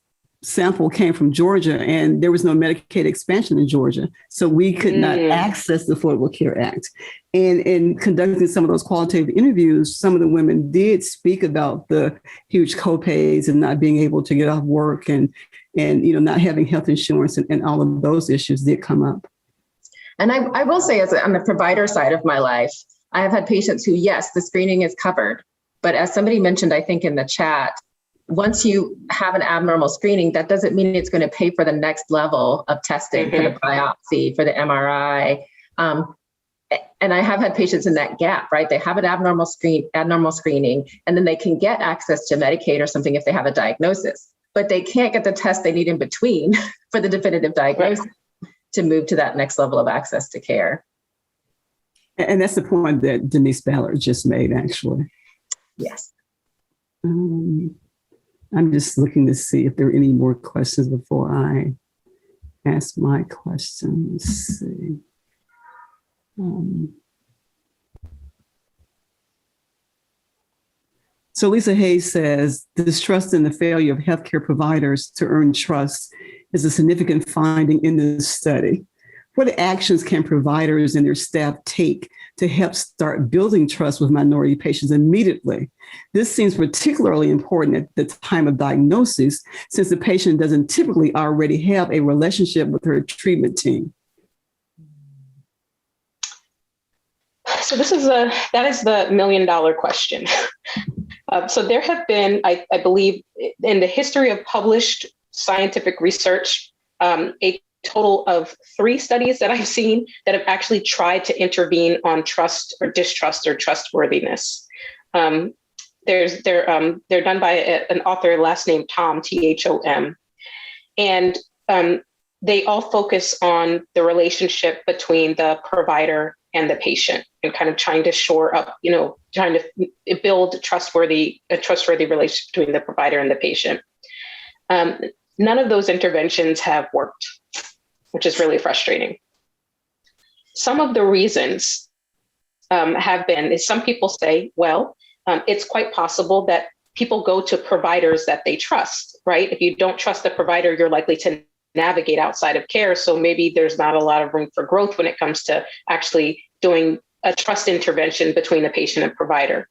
sample came from Georgia, and there was no Medicaid expansion in Georgia, so we could not access the Affordable Care Act. And in conducting some of those qualitative interviews, some of the women did speak about the huge copays and not being able to get off work, and not having health insurance, and all of those issues did come up. And I will say, on the provider side of my life, I have had patients who, yes, the screening is covered. But as somebody mentioned, I think in the chat, once you have an abnormal screening, that doesn't mean it's going to pay for the next level of testing, for the biopsy, for the MRI. And I have had patients in that gap, right? They have an abnormal screening, and then they can get access to Medicaid or something if they have a diagnosis, but they can't get the test they need in between for the definitive diagnosis to move to that next level of access to care. And that's the point that Denise Ballard just made, actually. Yes. I'm just looking to see if there are any more questions before I ask my question. Let's see. So Lisa Hayes says, distrust in the failure of healthcare providers to earn trust is a significant finding in this study. What actions can providers and their staff take to help start building trust with minority patients immediately? This seems particularly important at the time of diagnosis, since the patient doesn't typically already have a relationship with her treatment team. So that is the $1 million question. So there have been, I believe, in the history of published scientific research, a total of 3 studies that I've seen that have actually tried to intervene on trust or distrust or trustworthiness. They're done by an author, last name Tom, Thom, and they all focus on the relationship between the provider and the patient, and kind of trying to shore up, trying to build a trustworthy relationship between the provider and the patient. None of those interventions have worked, which is really frustrating. Some of the reasons have been, is some people say, well, it's quite possible that people go to providers that they trust, right? If you don't trust the provider, you're likely to navigate outside of care. So maybe there's not a lot of room for growth when it comes to actually doing a trust intervention between the patient and provider.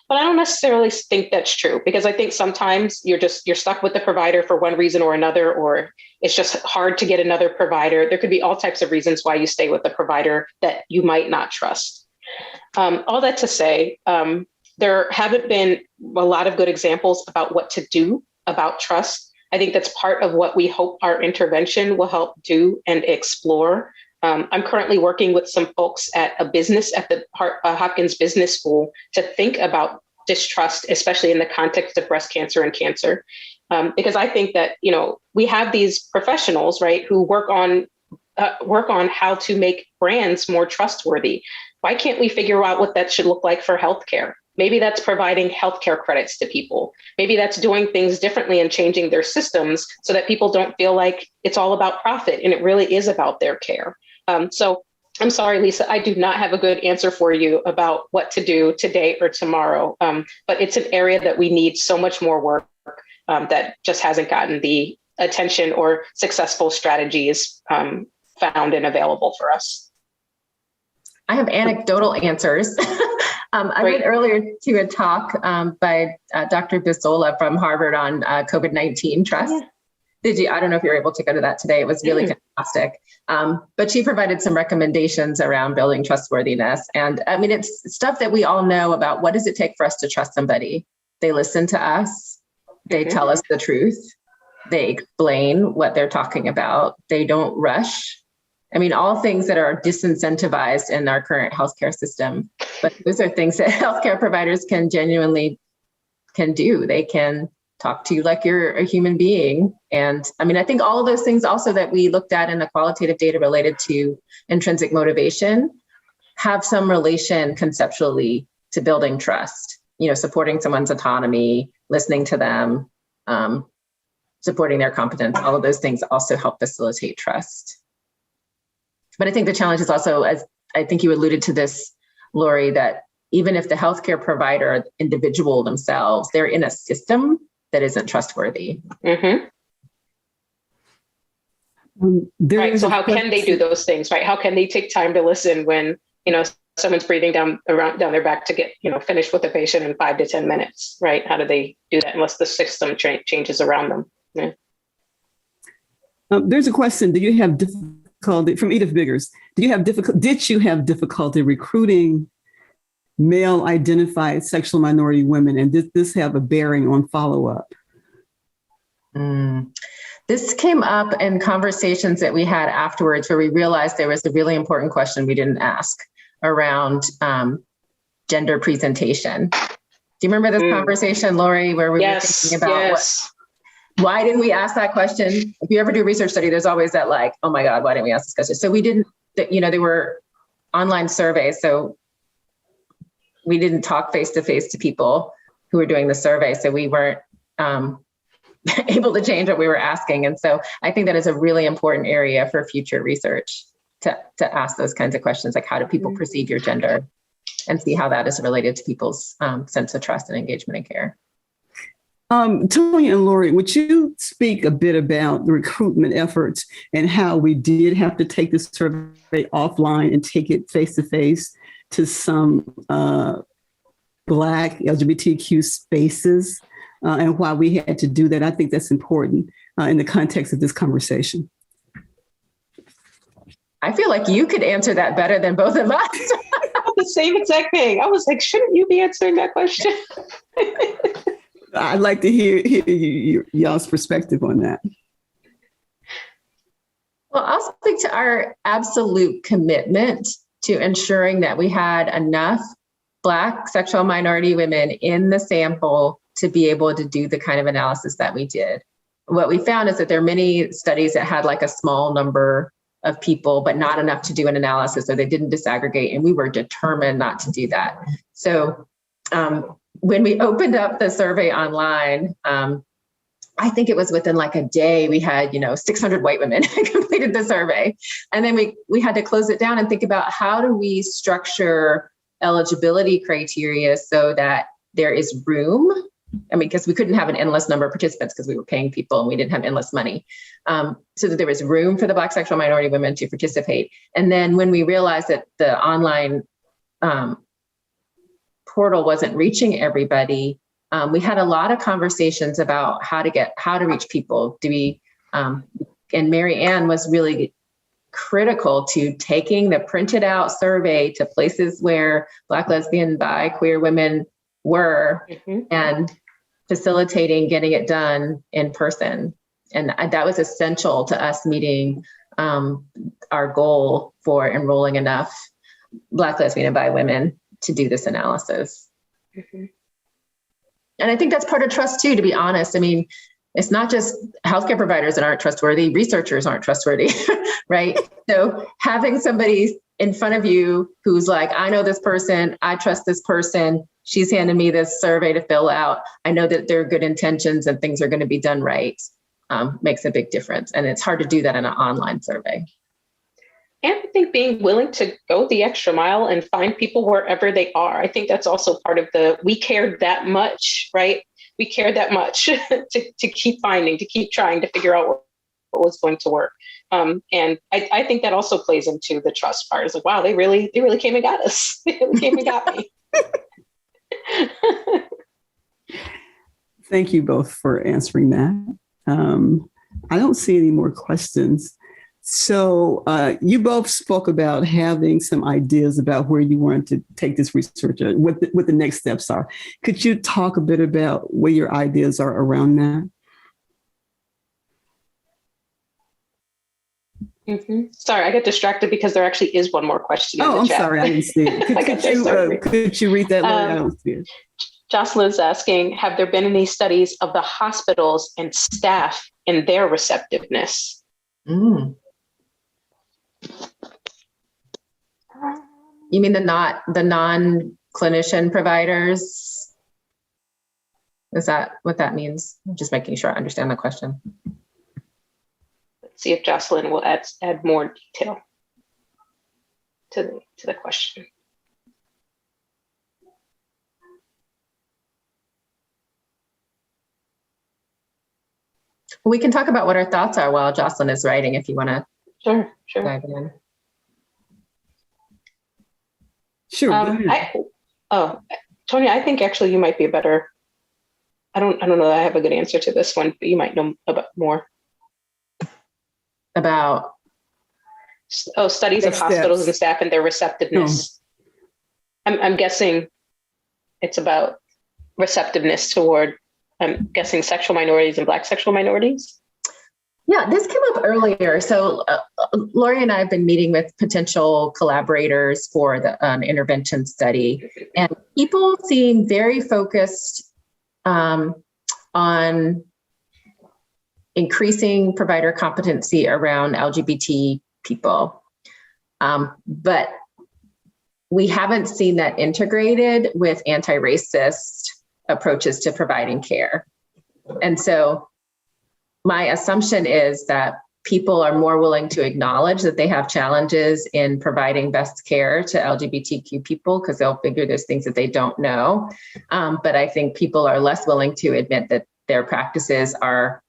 But I don't necessarily think that's true, because I think sometimes you're stuck with the provider for one reason or another, or it's just hard to get another provider. There could be all types of reasons why you stay with the provider that you might not trust. All that to say, there haven't been a lot of good examples about what to do about trust. I think that's part of what we hope our intervention will help do and explore. I'm currently working with some folks at the Hopkins Business School to think about distrust, especially in the context of breast cancer and cancer. Because I think that, we have these professionals, right, who work on how to make brands more trustworthy. Why can't we figure out what that should look like for healthcare? Maybe that's providing healthcare credits to people. Maybe that's doing things differently and changing their systems so that people don't feel like it's all about profit and it really is about their care. So I'm sorry, Lisa, I do not have a good answer for you about what to do today or tomorrow. But it's an area that we need so much more work that just hasn't gotten the attention or successful strategies found and available for us. I have anecdotal answers. I went earlier to a talk by Dr. Bisola from Harvard on COVID-19 trust. Yeah. I don't know if you were able to go to that today. It was really fantastic. But she provided some recommendations around building trustworthiness. And I mean, it's stuff that we all know about. What does it take for us to trust somebody? They listen to us. They tell us the truth. They explain what they're talking about. They don't rush. I mean, all things that are disincentivized in our current healthcare system. But those are things that healthcare providers can genuinely do. They can talk to you like you're a human being. And I mean, I think all of those things also that we looked at in the qualitative data related to intrinsic motivation have some relation conceptually to building trust, supporting someone's autonomy, listening to them, supporting their competence. All of those things also help facilitate trust. But I think the challenge is also, as I think you alluded to this, Lori, that even if the healthcare provider, individual themselves, they're in a system that isn't trustworthy. Mm-hmm. Right. So how can they do those things, right? How can they take time to listen when, someone's breathing down their back to get, finished with the patient in 5 to 10 minutes, right? How do they do that unless the system changes around them? Yeah. There's a question. Do you have difficulty from Edith Biggers? Did you have difficulty recruiting male identified sexual minority women? And did this have a bearing on follow-up? This came up in conversations that we had afterwards, where we realized there was a really important question we didn't ask. around gender presentation. Do you remember this conversation, Lori, where we were thinking about why didn't we ask that question? If you ever do a research study, there's always that like, oh my God, why didn't we ask this question? So we didn't, they were online surveys. So we didn't talk face-to-face to people who were doing the survey. So we weren't able to change what we were asking. And so I think that is a really important area for future research to ask those kinds of questions, like how do people perceive your gender, and see how that is related to people's sense of trust and engagement in care. Tonia and Lori, would you speak a bit about the recruitment efforts and how we did have to take this survey offline and take it face-to-face to some Black LGBTQ spaces, and why we had to do that? I think that's important in the context of this conversation. I feel like you could answer that better than both of us. The same exact thing. I was like, shouldn't you be answering that question? I'd like to hear y'all's perspective on that. Well, I'll speak to our absolute commitment to ensuring that we had enough Black sexual minority women in the sample to be able to do the kind of analysis that we did. What we found is that there are many studies that had like a small number of people, but not enough to do an analysis, or they didn't disaggregate, and we were determined not to do that. So when we opened up the survey online, I think it was within like a day, we had, 600 white women completed the survey. And then we had to close it down and think about how do we structure eligibility criteria so that there is room. I mean, because we couldn't have an endless number of participants because we were paying people and we didn't have endless money. So that there was room for the Black sexual minority women to participate. And then when we realized that the online portal wasn't reaching everybody, we had a lot of conversations about how to reach people. And Mary Ann was really critical to taking the printed out survey to places where Black, lesbian, bi, queer women were, and facilitating getting it done in person. And that was essential to us meeting our goal for enrolling enough Black, lesbian, and bi women to do this analysis. And I think that's part of trust too, to be honest. I mean, it's not just healthcare providers that aren't trustworthy, researchers aren't trustworthy, right? So having somebody in front of you who's like, I know this person, I trust this person, she's handed me this survey to fill out, I know that there are good intentions and things are going to be done right, makes a big difference. And it's hard to do that in an online survey. And I think being willing to go the extra mile and find people wherever they are. I think that's also part of we cared that much, right? We cared that much to keep finding, to keep trying to figure out what was going to work. And I think that also plays into the trust part. It's like, wow, they really came and got us. They really came and got me. Thank you both for answering that. I don't see any more questions. So you both spoke about having some ideas about where you wanted to take this research, what the next steps are. Could you talk a bit about where your ideas are around that? Sorry, I got distracted because there actually is one more question. Oh, I'm sorry, I didn't see it. Could you read that? I don't see it. Jocelyn's asking, have there been any studies of the hospitals and staff and their receptiveness? You mean the non-clinician providers? Is that what that means? I'm just making sure I understand the question. Let's see if Jocelyn will add more detail to the question. We can talk about what our thoughts are while Jocelyn is writing, if you want to. Sure. Dive in. Sure. Tonia, I think actually you might be a better. I don't know that I have a good answer to this one, but you might know about more. About? Studies of hospitals and staff and their receptiveness. I'm guessing it's about receptiveness toward, I'm guessing, sexual minorities and Black sexual minorities. Yeah, this came up earlier. So Lori and I have been meeting with potential collaborators for the intervention study, and people seem very focused on increasing provider competency around LGBT people. But we haven't seen that integrated with anti-racist approaches to providing care. And so my assumption is that people are more willing to acknowledge that they have challenges in providing best care to LGBTQ people because they'll figure there's things that they don't know. But I think people are less willing to admit that their practices are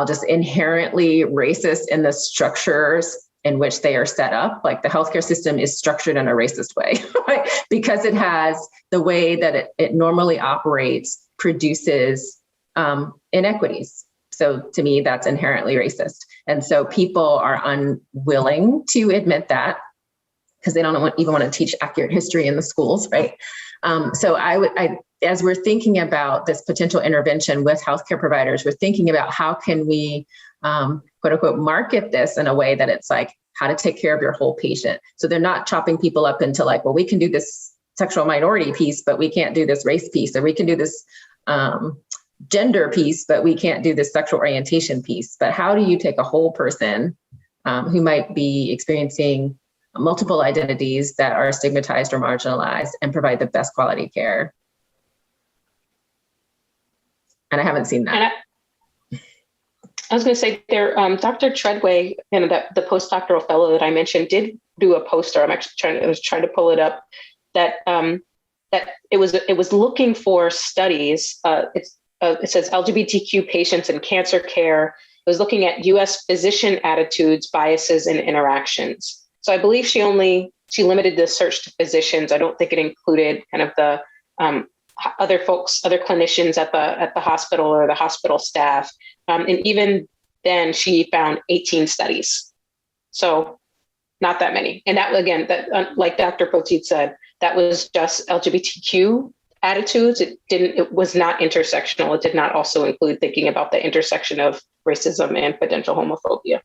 just inherently racist in the structures in which they are set up. Like the healthcare system is structured in a racist way, right? Because it has the way that it normally operates produces inequities. So to me, that's inherently racist. And so people are unwilling to admit that because they don't even want to teach accurate history in the schools, right? So as we're thinking about this potential intervention with healthcare providers, we're thinking about how can we, quote unquote, market this in a way that it's like how to take care of your whole patient. So they're not chopping people up into like, well, we can do this sexual minority piece, but we can't do this race piece, or we can do this gender piece, but we can't do this sexual orientation piece. But how do you take a whole person who might be experiencing multiple identities that are stigmatized or marginalized and provide the best quality care? And I haven't seen that. I was going to say there, Dr. Treadway, the postdoctoral fellow that I mentioned, did do a poster. I was trying to pull it up. That it was looking for studies. It says LGBTQ patients in cancer care. It was looking at U.S. physician attitudes, biases, and interactions. So I believe she limited the search to physicians. I don't think it included kind of the other clinicians at the hospital or the hospital staff. And even then she found 18 studies. So not that many. And that, again, like Dr. Poteat said, that was just LGBTQ attitudes. It was not intersectional. It did not also include thinking about the intersection of racism and potential homophobia.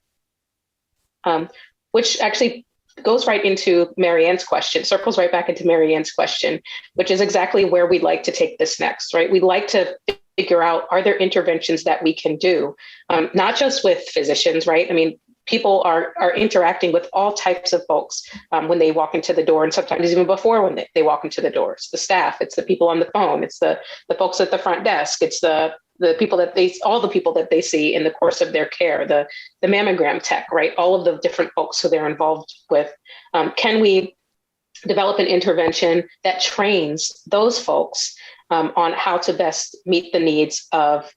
Which actually goes right into Marianne's question, circles right back into Marianne's question, which is exactly where we'd like to take this next, right? We'd like to figure out, are there interventions that we can do? Not just with physicians, right? I mean, people are interacting with all types of folks when they walk into the door, and sometimes even before when they walk into the door. It's the staff, it's the people on the phone, it's the folks at the front desk, it's the people all the people that they see in the course of their care, the mammogram tech, right? All of the different folks who they're involved with. Can we develop an intervention that trains those folks on how to best meet the needs of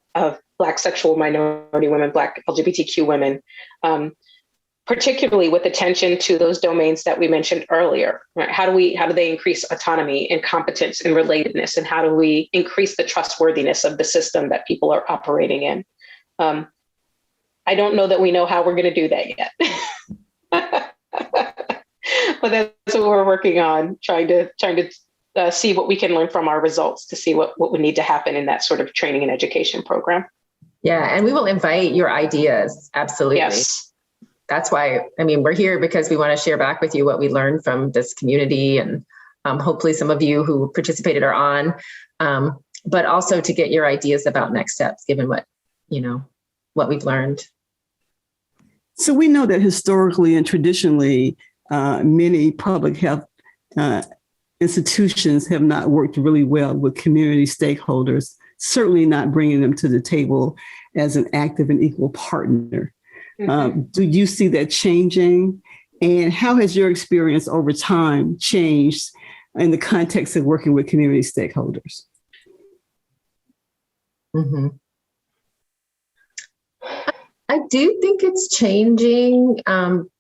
Black sexual minority women, Black LGBTQ women, particularly with attention to those domains that we mentioned earlier, right? How do they increase autonomy and competence and relatedness? And how do we increase the trustworthiness of the system that people are operating in? I don't know that we know how we're going to do that yet. But that's what we're working on, trying to see what we can learn from our results to see what would need to happen in that sort of training and education program. Yeah, and we will invite your ideas. Absolutely. Yes. That's why, I mean, we're here because we want to share back with you what we learned from this community, and hopefully some of you who participated are on, but also to get your ideas about next steps, given what we've learned. So we know that historically and traditionally, many public health institutions have not worked really well with community stakeholders, certainly not bringing them to the table as an active and equal partner. Mm-hmm. Do you see that changing? And how has your experience over time changed in the context of working with community stakeholders? Mm-hmm. I do think it's changing,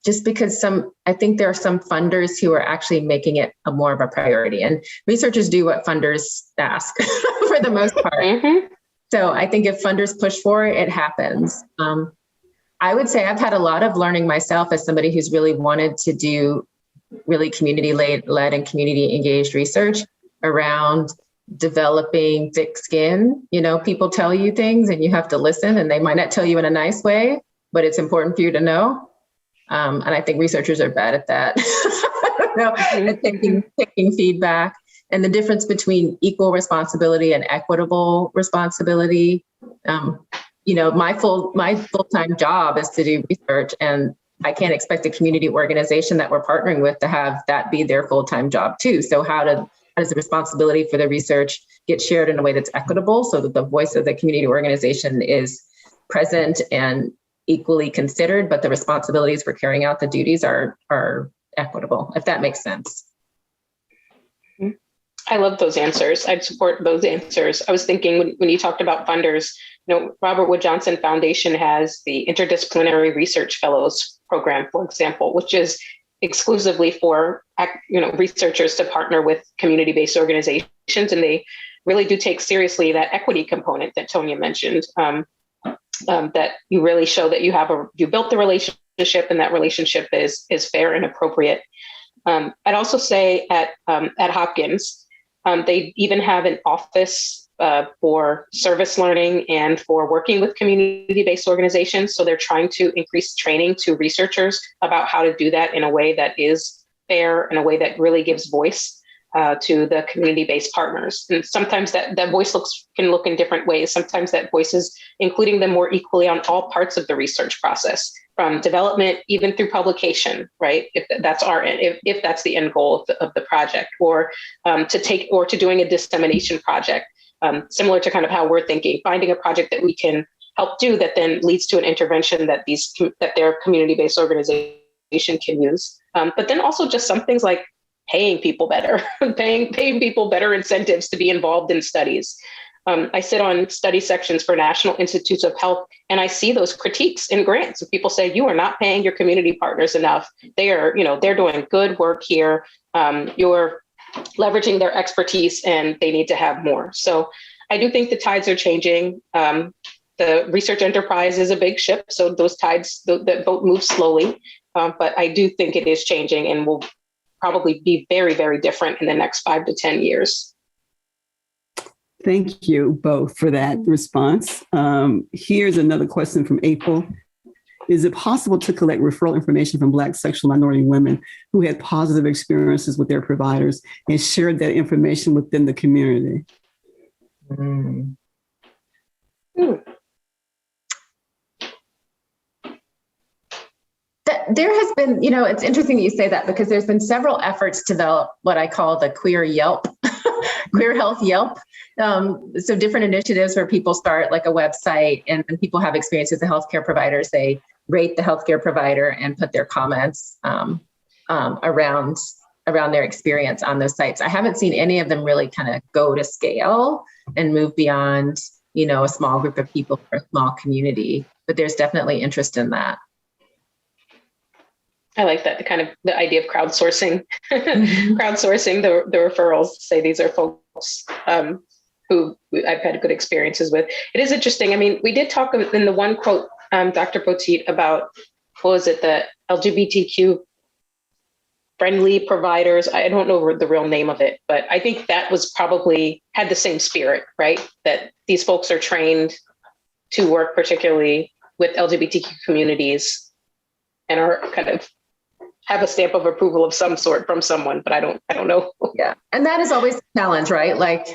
just because I think there are some funders who are actually making it more of a priority, and researchers do what funders ask for the most part. Mm-hmm. So I think if funders push for it, it happens. I would say I've had a lot of learning myself as somebody who's really wanted to do really community-led and community engaged research around developing thick skin. You know, people tell you things and you have to listen, and they might not tell you in a nice way, but it's important for you to know. And I think researchers are bad at that. At taking feedback, and the difference between equal responsibility and equitable responsibility. You know, my full-time job is to do research, and I can't expect a community organization that we're partnering with to have that be their full-time job too. So how does the responsibility for the research get shared in a way that's equitable, so that the voice of the community organization is present and equally considered, but the responsibilities for carrying out the duties are equitable, if that makes sense. I love those answers. I'd support those answers. I was thinking when you talked about funders, you know, Robert Wood Johnson Foundation has the Interdisciplinary Research Fellows Program, for example, which is exclusively for, you know, researchers to partner with community-based organizations. And they really do take seriously that equity component that Tonia mentioned, that you really show that you built the relationship, and that relationship is fair and appropriate. I'd also say at Hopkins, they even have an office for service learning and for working with community-based organizations. So they're trying to increase training to researchers about how to do that in a way that is fair, in a way that really gives voice to the community-based partners. And sometimes that voice can look in different ways. Sometimes that voice is including them more equally on all parts of the research process, from development even through publication, right? If that's if that's the end goal of the project, or to doing a dissemination project, similar to kind of how we're thinking, finding a project that we can help do that then leads to an intervention that their community-based organization can use. But then also just some things like paying people better, paying people better incentives to be involved in studies. I sit on study sections for National Institutes of Health, and I see those critiques in grants. And people say, you are not paying your community partners enough. They're doing good work here. You're leveraging their expertise, and they need to have more. So I do think the tides are changing. The research enterprise is a big ship, so those tides, that boat moves slowly. But I do think it is changing, and will probably be very, very different in the next 5 to 10 years. Thank you both for that response. Here's another question from April. Is it possible to collect referral information from Black sexual minority women who had positive experiences with their providers and share that information within the community? There has been, it's interesting that you say that, because there's been several efforts to develop what I call the queer Yelp, queer health Yelp. So different initiatives where people start like a website, and people have experience with the healthcare providers. They rate the healthcare provider and put their comments around their experience on those sites. I haven't seen any of them really kind of go to scale and move beyond, a small group of people or a small community, but there's definitely interest in that. I like that, the idea of crowdsourcing, crowdsourcing the referrals, say these are folks who I've had good experiences with. It is interesting. I mean, we did talk in the one quote, Dr. Poteat, about, the LGBTQ friendly providers. I don't know the real name of it, but I think that was probably had the same spirit, right? That these folks are trained to work particularly with LGBTQ communities and are kind of have a stamp of approval of some sort from someone, but I don't know. Yeah. And that is always a challenge, right? Like,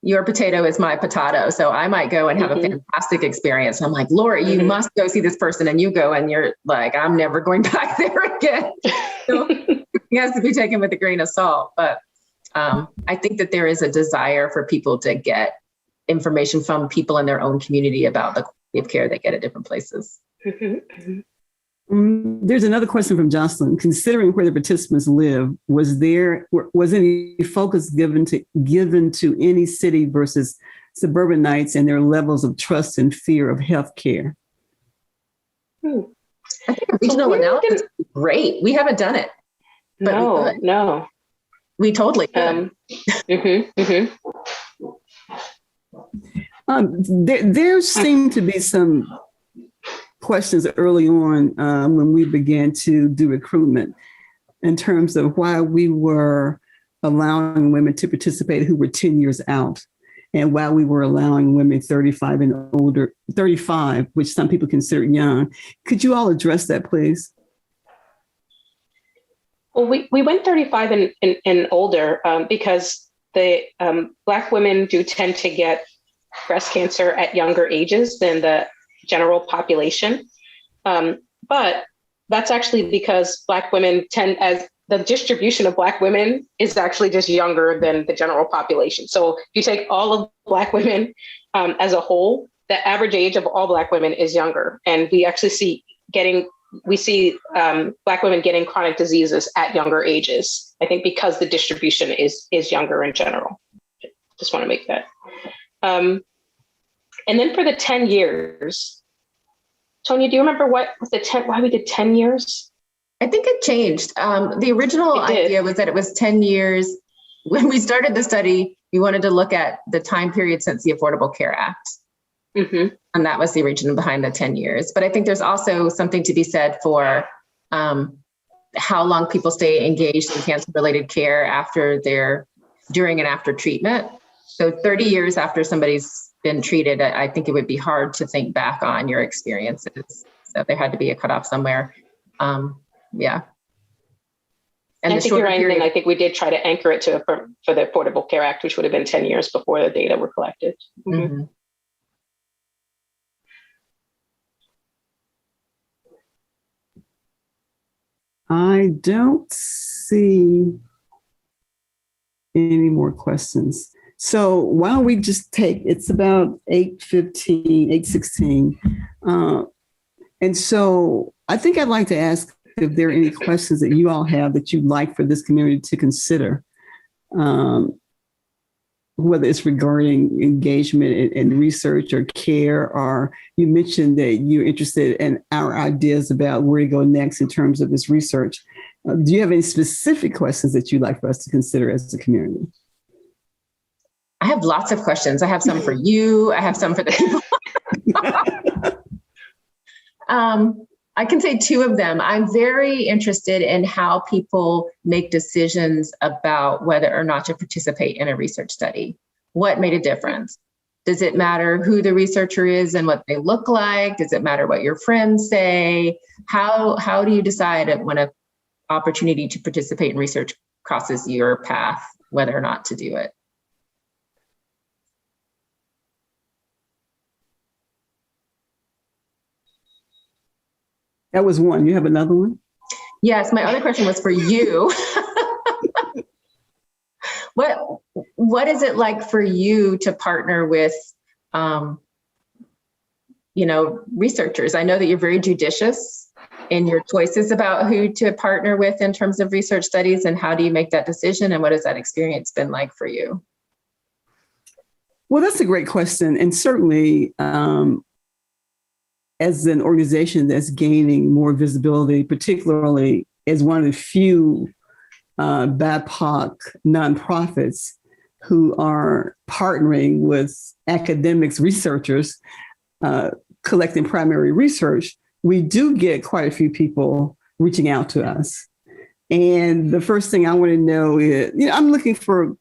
your potato is my potato. So I might go and have a fantastic experience. I'm like, Laura, you must go see this person. And you go and you're like, I'm never going back there again. So it has to be taken with a grain of salt. But I think that there is a desire for people to get information from people in their own community about the quality of care they get at different places. There's another question from Jocelyn. Considering where the participants live, was any focus given to any city versus suburbanites and their levels of trust and fear of healthcare? I think a regional analysis is great. We haven't done it. But no. We totally could. There seemed to be some questions early on when we began to do recruitment in terms of why we were allowing women to participate who were 10 years out. And while we were allowing women 35 and older, 35, which some people consider young, could you all address that, please? Well, we went 35 and older because the Black women do tend to get breast cancer at younger ages than the general population. But that's actually because Black women tend, as the distribution of Black women is actually just younger than the general population. So if you take all of Black women as a whole, the average age of all Black women is younger. And we actually see Black women getting chronic diseases at younger ages, I think because the distribution is younger in general. Just want to make that. And then for the 10 years, Tonia, do you remember why we did 10 years? I think it changed. The original idea was that it was 10 years. When we started the study, we wanted to look at the time period since the Affordable Care Act. Mm-hmm. And that was the reason behind the 10 years. But I think there's also something to be said for how long people stay engaged in cancer-related care during and after treatment. So 30 years after somebody's been treated, I think it would be hard to think back on your experiences. So there had to be a cutoff somewhere. Yeah. And I think you're right. And I think we did try to anchor it for the Affordable Care Act, which would have been 10 years before the data were collected. Mm-hmm. Mm-hmm. I don't see any more questions. So why don't we just it's about 8:15, 8:16. And so I think I'd like to ask if there are any questions that you all have that you'd like for this community to consider, whether it's regarding engagement in research or care, or you mentioned that you're interested in our ideas about where to go next in terms of this research. Do you have any specific questions that you'd like for us to consider as a community? I have lots of questions. I have some for you. I have some for the people. I can say two of them. I'm very interested in how people make decisions about whether or not to participate in a research study. What made a difference? Does it matter who the researcher is and what they look like? Does it matter what your friends say? How do you decide when an opportunity to participate in research crosses your path, whether or not to do it? That was one. You have another one? Yes, my other question was for you. What is it like for you to partner with, researchers? I know that you're very judicious in your choices about who to partner with in terms of research studies, and how do you make that decision, and what has that experience been like for you? Well, that's a great question. And certainly, as an organization that's gaining more visibility, particularly as one of the few BIPOC nonprofits who are partnering with academics, researchers, collecting primary research, we do get quite a few people reaching out to us. And the first thing I want to know is, I'm looking for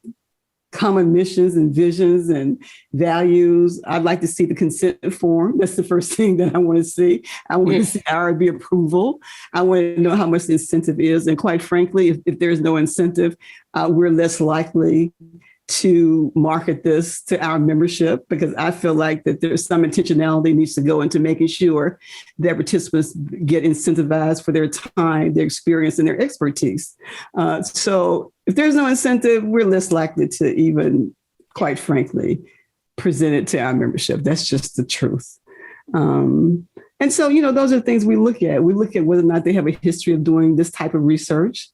common missions and visions and values. I'd like to see the consent form. That's the first thing that I want to see. I want to see IRB approval. I want to know how much the incentive is. And quite frankly, if there's no incentive, we're less likely to market this to our membership, because I feel like that there's some intentionality needs to go into making sure that participants get incentivized for their time, their experience, and their expertise. So if there's no incentive, we're less likely to even, quite frankly, present it to our membership. That's just the truth. And so, those are things we look at. We look at whether or not they have a history of doing this type of research,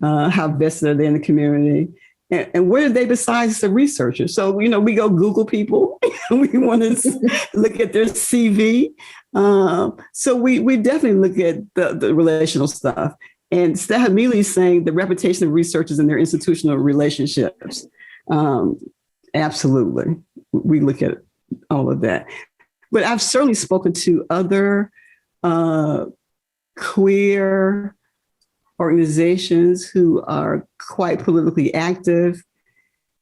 how vested are they in the community, and where are they besides the researcher? So, we go Google people. We want to look at their CV. So we definitely look at the relational stuff. And Stahamili is saying the reputation of researchers and their institutional relationships. Absolutely. We look at all of that. But I've certainly spoken to other queer organizations who are quite politically active,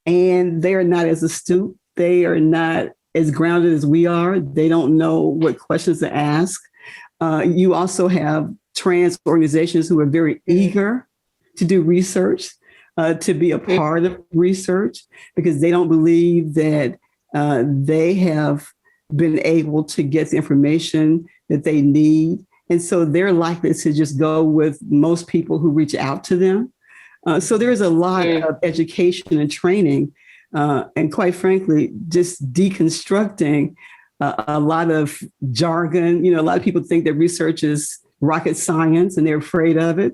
and they are not as astute. They are not as grounded as we are. They don't know what questions to ask. You also have trans organizations who are very eager to do research, to be a part of research, because they don't believe that they have been able to get the information that they need. And so they're likely to just go with most people who reach out to them. So there's a lot of education and training, and quite frankly, just deconstructing a lot of jargon. A lot of people think that research is rocket science and they're afraid of it.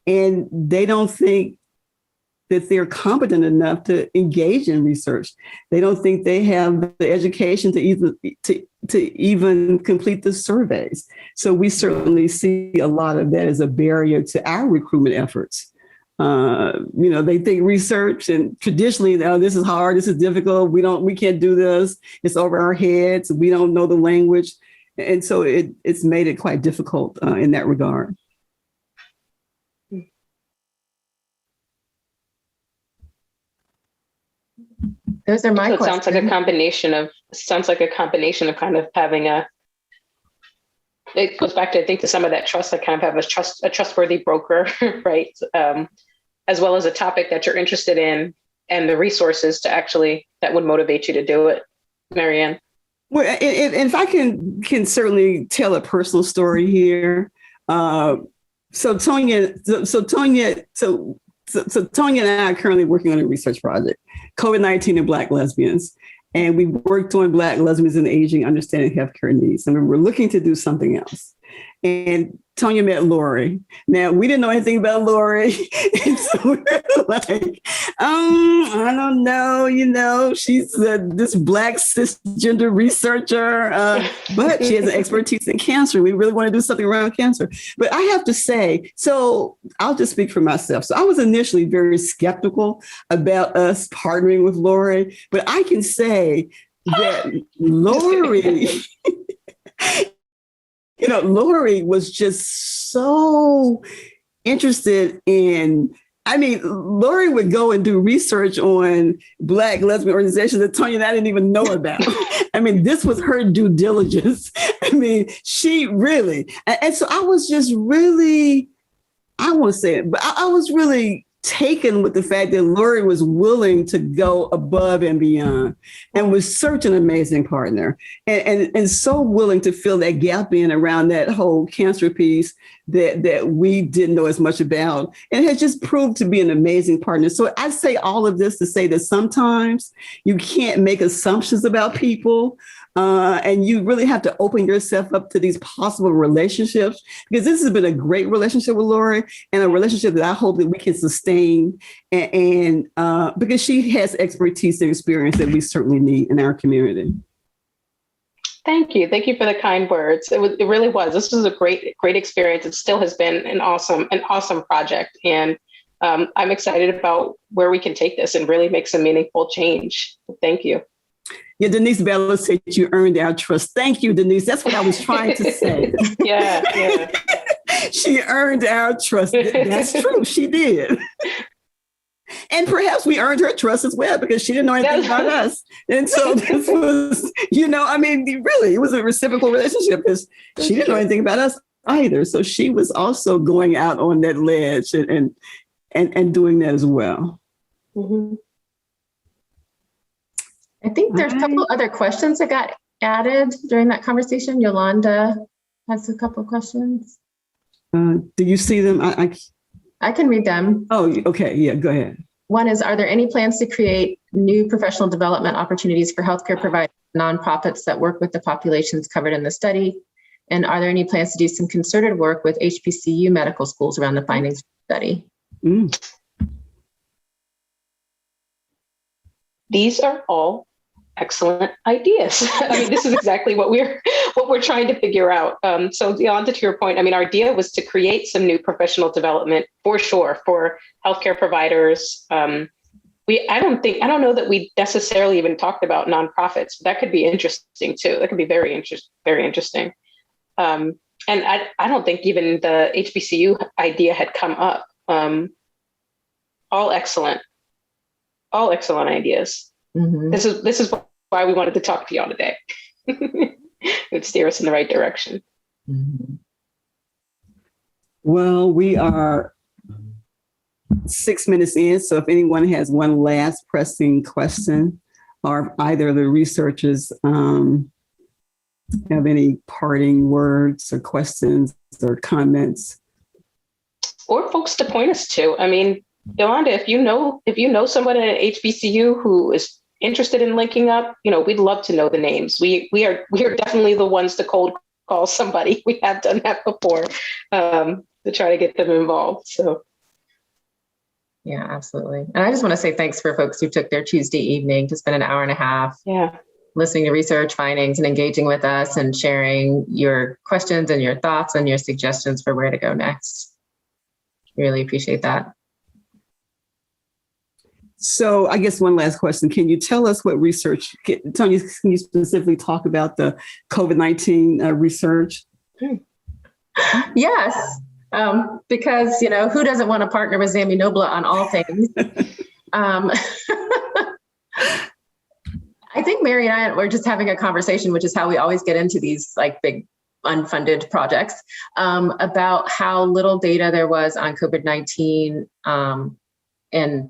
And they don't think that they're competent enough to engage in research. They don't think they have the education to even complete the surveys. So we certainly see a lot of that as a barrier to our recruitment efforts. They think research, and traditionally, this is hard, this is difficult, we can't do this, it's over our heads, we don't know the language. And so it's made it quite difficult in that regard. Those are my questions. It sounds like a combination of kind of having it goes back to, I think, to some of that trust, like kind of have a trustworthy broker, right? As well as a topic that you're interested in and the resources that would motivate you to do it. Marianne. Well, if I can certainly tell a personal story here. So Tonia and I are currently working on a research project, COVID-19 and Black lesbians. And we worked on Black lesbians and aging, understanding healthcare needs. And we were looking to do something else. And Tonia met Lori. Now, we didn't know anything about Lori. And so we were like, I don't know, she's this Black cisgender researcher, but she has an expertise in cancer. We really want to do something around cancer. But I have to say, so I'll just speak for myself. So I was initially very skeptical about us partnering with Lori, but I can say that Lori... Lori was just so interested in, Lori would go and do research on Black lesbian organizations that Tonia and I didn't even know about. This was her due diligence. She really, and so I was just really, I won't say it, but I was really taken with the fact that Lori was willing to go above and beyond and was such an amazing partner and so willing to fill that gap in around that whole cancer piece that we didn't know as much about, and has just proved to be an amazing partner. So I say all of this to say that sometimes you can't make assumptions about people. And you really have to open yourself up to these possible relationships, because this has been a great relationship with Lori, and a relationship that I hope that we can sustain. And because she has expertise and experience that we certainly need in our community. Thank you. Thank you for the kind words. It really was. This was a great experience. It still has been an awesome project. And I'm excited about where we can take this and really make some meaningful change. Thank you. Yeah, Denise Bella said you earned our trust. Thank you, Denise. That's what I was trying to say. Yeah. She earned our trust. That's true. She did. And perhaps we earned her trust as well, because she didn't know anything about us. And so this was, really, it was a reciprocal relationship, because she didn't know anything about us either. So she was also going out on that ledge and doing that as well. Mm-hmm. I think there's a couple other questions that got added during that conversation. Yolanda has a couple of questions. Do you see them? I can read them. Oh, okay. Yeah, go ahead. One is, are there any plans to create new professional development opportunities for healthcare providers, nonprofits that work with the populations covered in the study? And are there any plans to do some concerted work with HBCU medical schools around the findings of the study? These are all excellent ideas. This is exactly what we're trying to figure out. So Yolanda, to your point, our idea was to create some new professional development for sure for healthcare providers. I don't know that we necessarily even talked about nonprofits. That could be interesting too. That could be very interesting. And I don't think even the HBCU idea had come up. All excellent ideas. Mm-hmm. This is why we wanted to talk to y'all today. It would steer us in the right direction. Mm-hmm. Well, we are 6 minutes in, so if anyone has one last pressing question, or either of the researchers have any parting words or questions or comments, or folks to point us to. I mean, Yolanda, if you know someone at an HBCU who is interested in linking up, we'd love to know the names. We are definitely the ones to cold call somebody. We have done that before to try to get them involved. So. Yeah, absolutely. And I just want to say thanks for folks who took their Tuesday evening to spend an hour and a half listening to research findings and engaging with us and sharing your questions and your thoughts and your suggestions for where to go next. Really appreciate that. So I guess one last question. Can you tell us what research, Tonia, can you specifically talk about the COVID-19 research? Yes, because, who doesn't want to partner with ZAMI NOBLA on all things? I think Mary and I were just having a conversation, which is how we always get into these like big unfunded projects, about how little data there was on COVID-19 and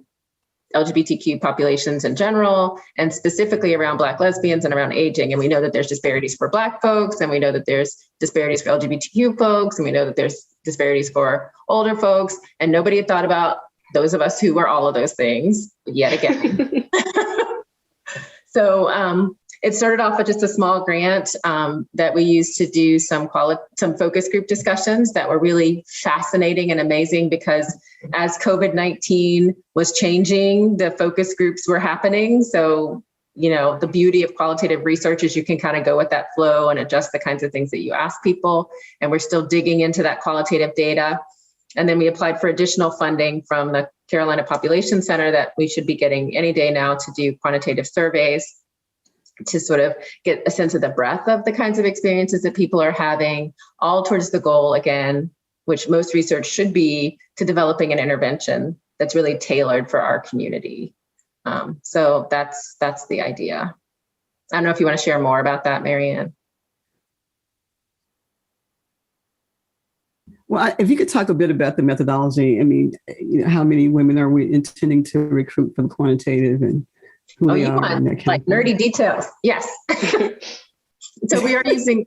LGBTQ populations in general, and specifically around Black lesbians and around aging. And we know that there's disparities for Black folks, and we know that there's disparities for LGBTQ folks, and we know that there's disparities for older folks. And nobody had thought about those of us who were all of those things yet again. So it started off with just a small grant that we used to do some focus group discussions that were really fascinating and amazing, because as COVID-19 was changing, the focus groups were happening. So, the beauty of qualitative research is you can kind of go with that flow and adjust the kinds of things that you ask people. And we're still digging into that qualitative data. And then we applied for additional funding from the Carolina Population Center that we should be getting any day now to do quantitative surveys to sort of get a sense of the breadth of the kinds of experiences that people are having, all towards the goal, again, which most research should be, to developing an intervention that's really tailored for our community. So that's the idea. I don't know if you want to share more about that, Marianne. Well, if you could talk a bit about the methodology. I mean, how many women are we intending to recruit for the quantitative, and who they are? Want like nerdy details? Yes. So we are using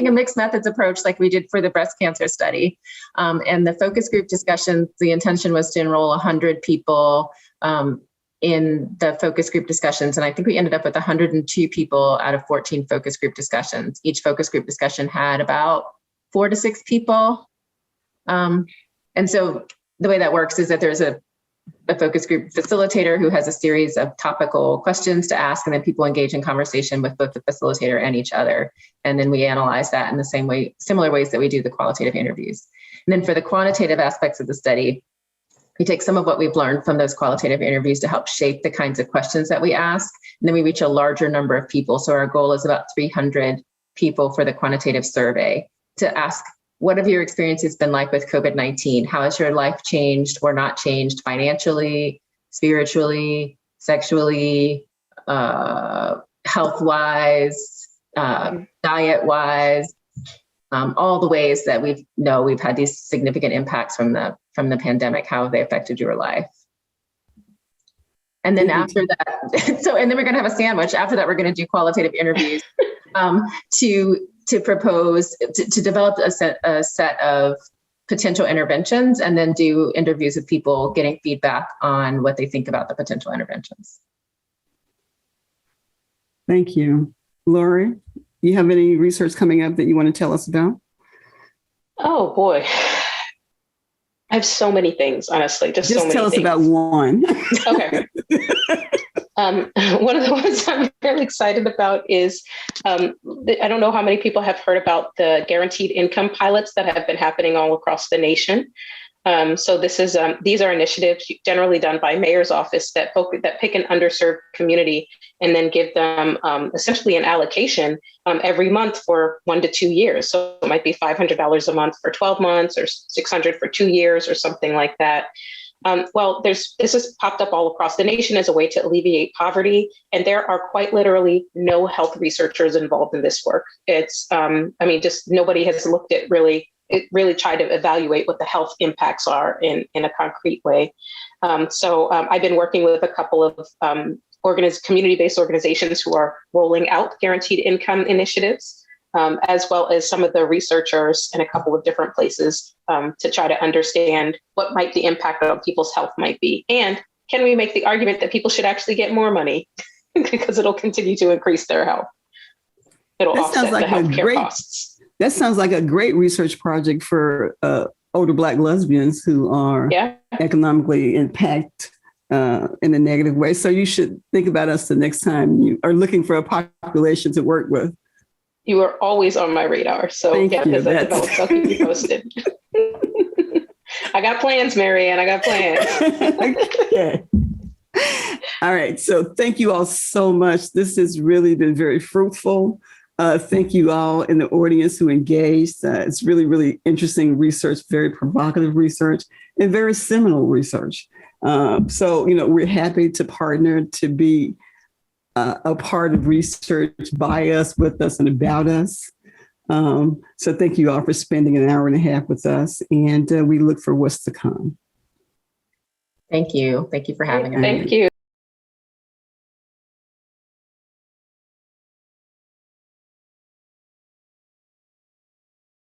a mixed methods approach like we did for the breast cancer study, and the focus group discussions. The intention was to enroll 100 people in the focus group discussions, and I think we ended up with 102 people out of 14 focus group discussions. Each focus group discussion had about 4 to 6 people. And so the way that works is that there's a focus group facilitator who has a series of topical questions to ask, and then people engage in conversation with both the facilitator and each other. And then we analyze that in the similar ways that we do the qualitative interviews. And then for the quantitative aspects of the study, we take some of what we've learned from those qualitative interviews to help shape the kinds of questions that we ask. And then we reach a larger number of people. So our goal is about 300 people for the quantitative survey, to ask, what have your experiences been like with COVID-19? How has your life changed or not changed financially, spiritually, sexually, health-wise, diet-wise, all the ways that we've had these significant impacts from the pandemic. How have they affected your life? And then after that, and then we're going to have a sandwich. After that, we're going to do qualitative interviews to propose, to develop a set of potential interventions, and then do interviews with people getting feedback on what they think about the potential interventions. Thank you. Lori, you have any research coming up that you want to tell us about? Oh boy. I have so many things, honestly. Just so many tell us things. About one. Okay. One of the ones I'm really excited about is, I don't know how many people have heard about the guaranteed income pilots that have been happening all across the nation. So these are initiatives generally done by mayor's office that pick an underserved community and then give them essentially an allocation every month for 1 to 2 years. So it might be $500 a month for 12 months or $600 for 2 years or something like that. This has popped up all across the nation as a way to alleviate poverty. And there are quite literally no health researchers involved in this work. It's, just nobody has looked at really try to evaluate what the health impacts are in a concrete way. I've been working with a couple of community-based organizations who are rolling out guaranteed income initiatives, as well as some of the researchers in a couple of different places to try to understand what might the impact on people's health might be. And can we make the argument that people should actually get more money because it'll continue to increase their health? It'll offset the healthcare costs. That sounds like a great research project for older Black lesbians who are economically impacted in a negative way. So you should think about us the next time you are looking for a population to work with. You are always on my radar. So Thank you. As that develops, I'll keep you posted. I got plans, Marianne. I got plans. Okay. All right. So thank you all so much. This has really been very fruitful. Thank you all in the audience who engaged. It's really, really interesting research, very provocative research, and very seminal research. We're happy to partner to be a part of research by us, with us, and about us. So thank you all for spending an hour and a half with us, and we look for what's to come. Thank you. Thank you for having us. Thank you.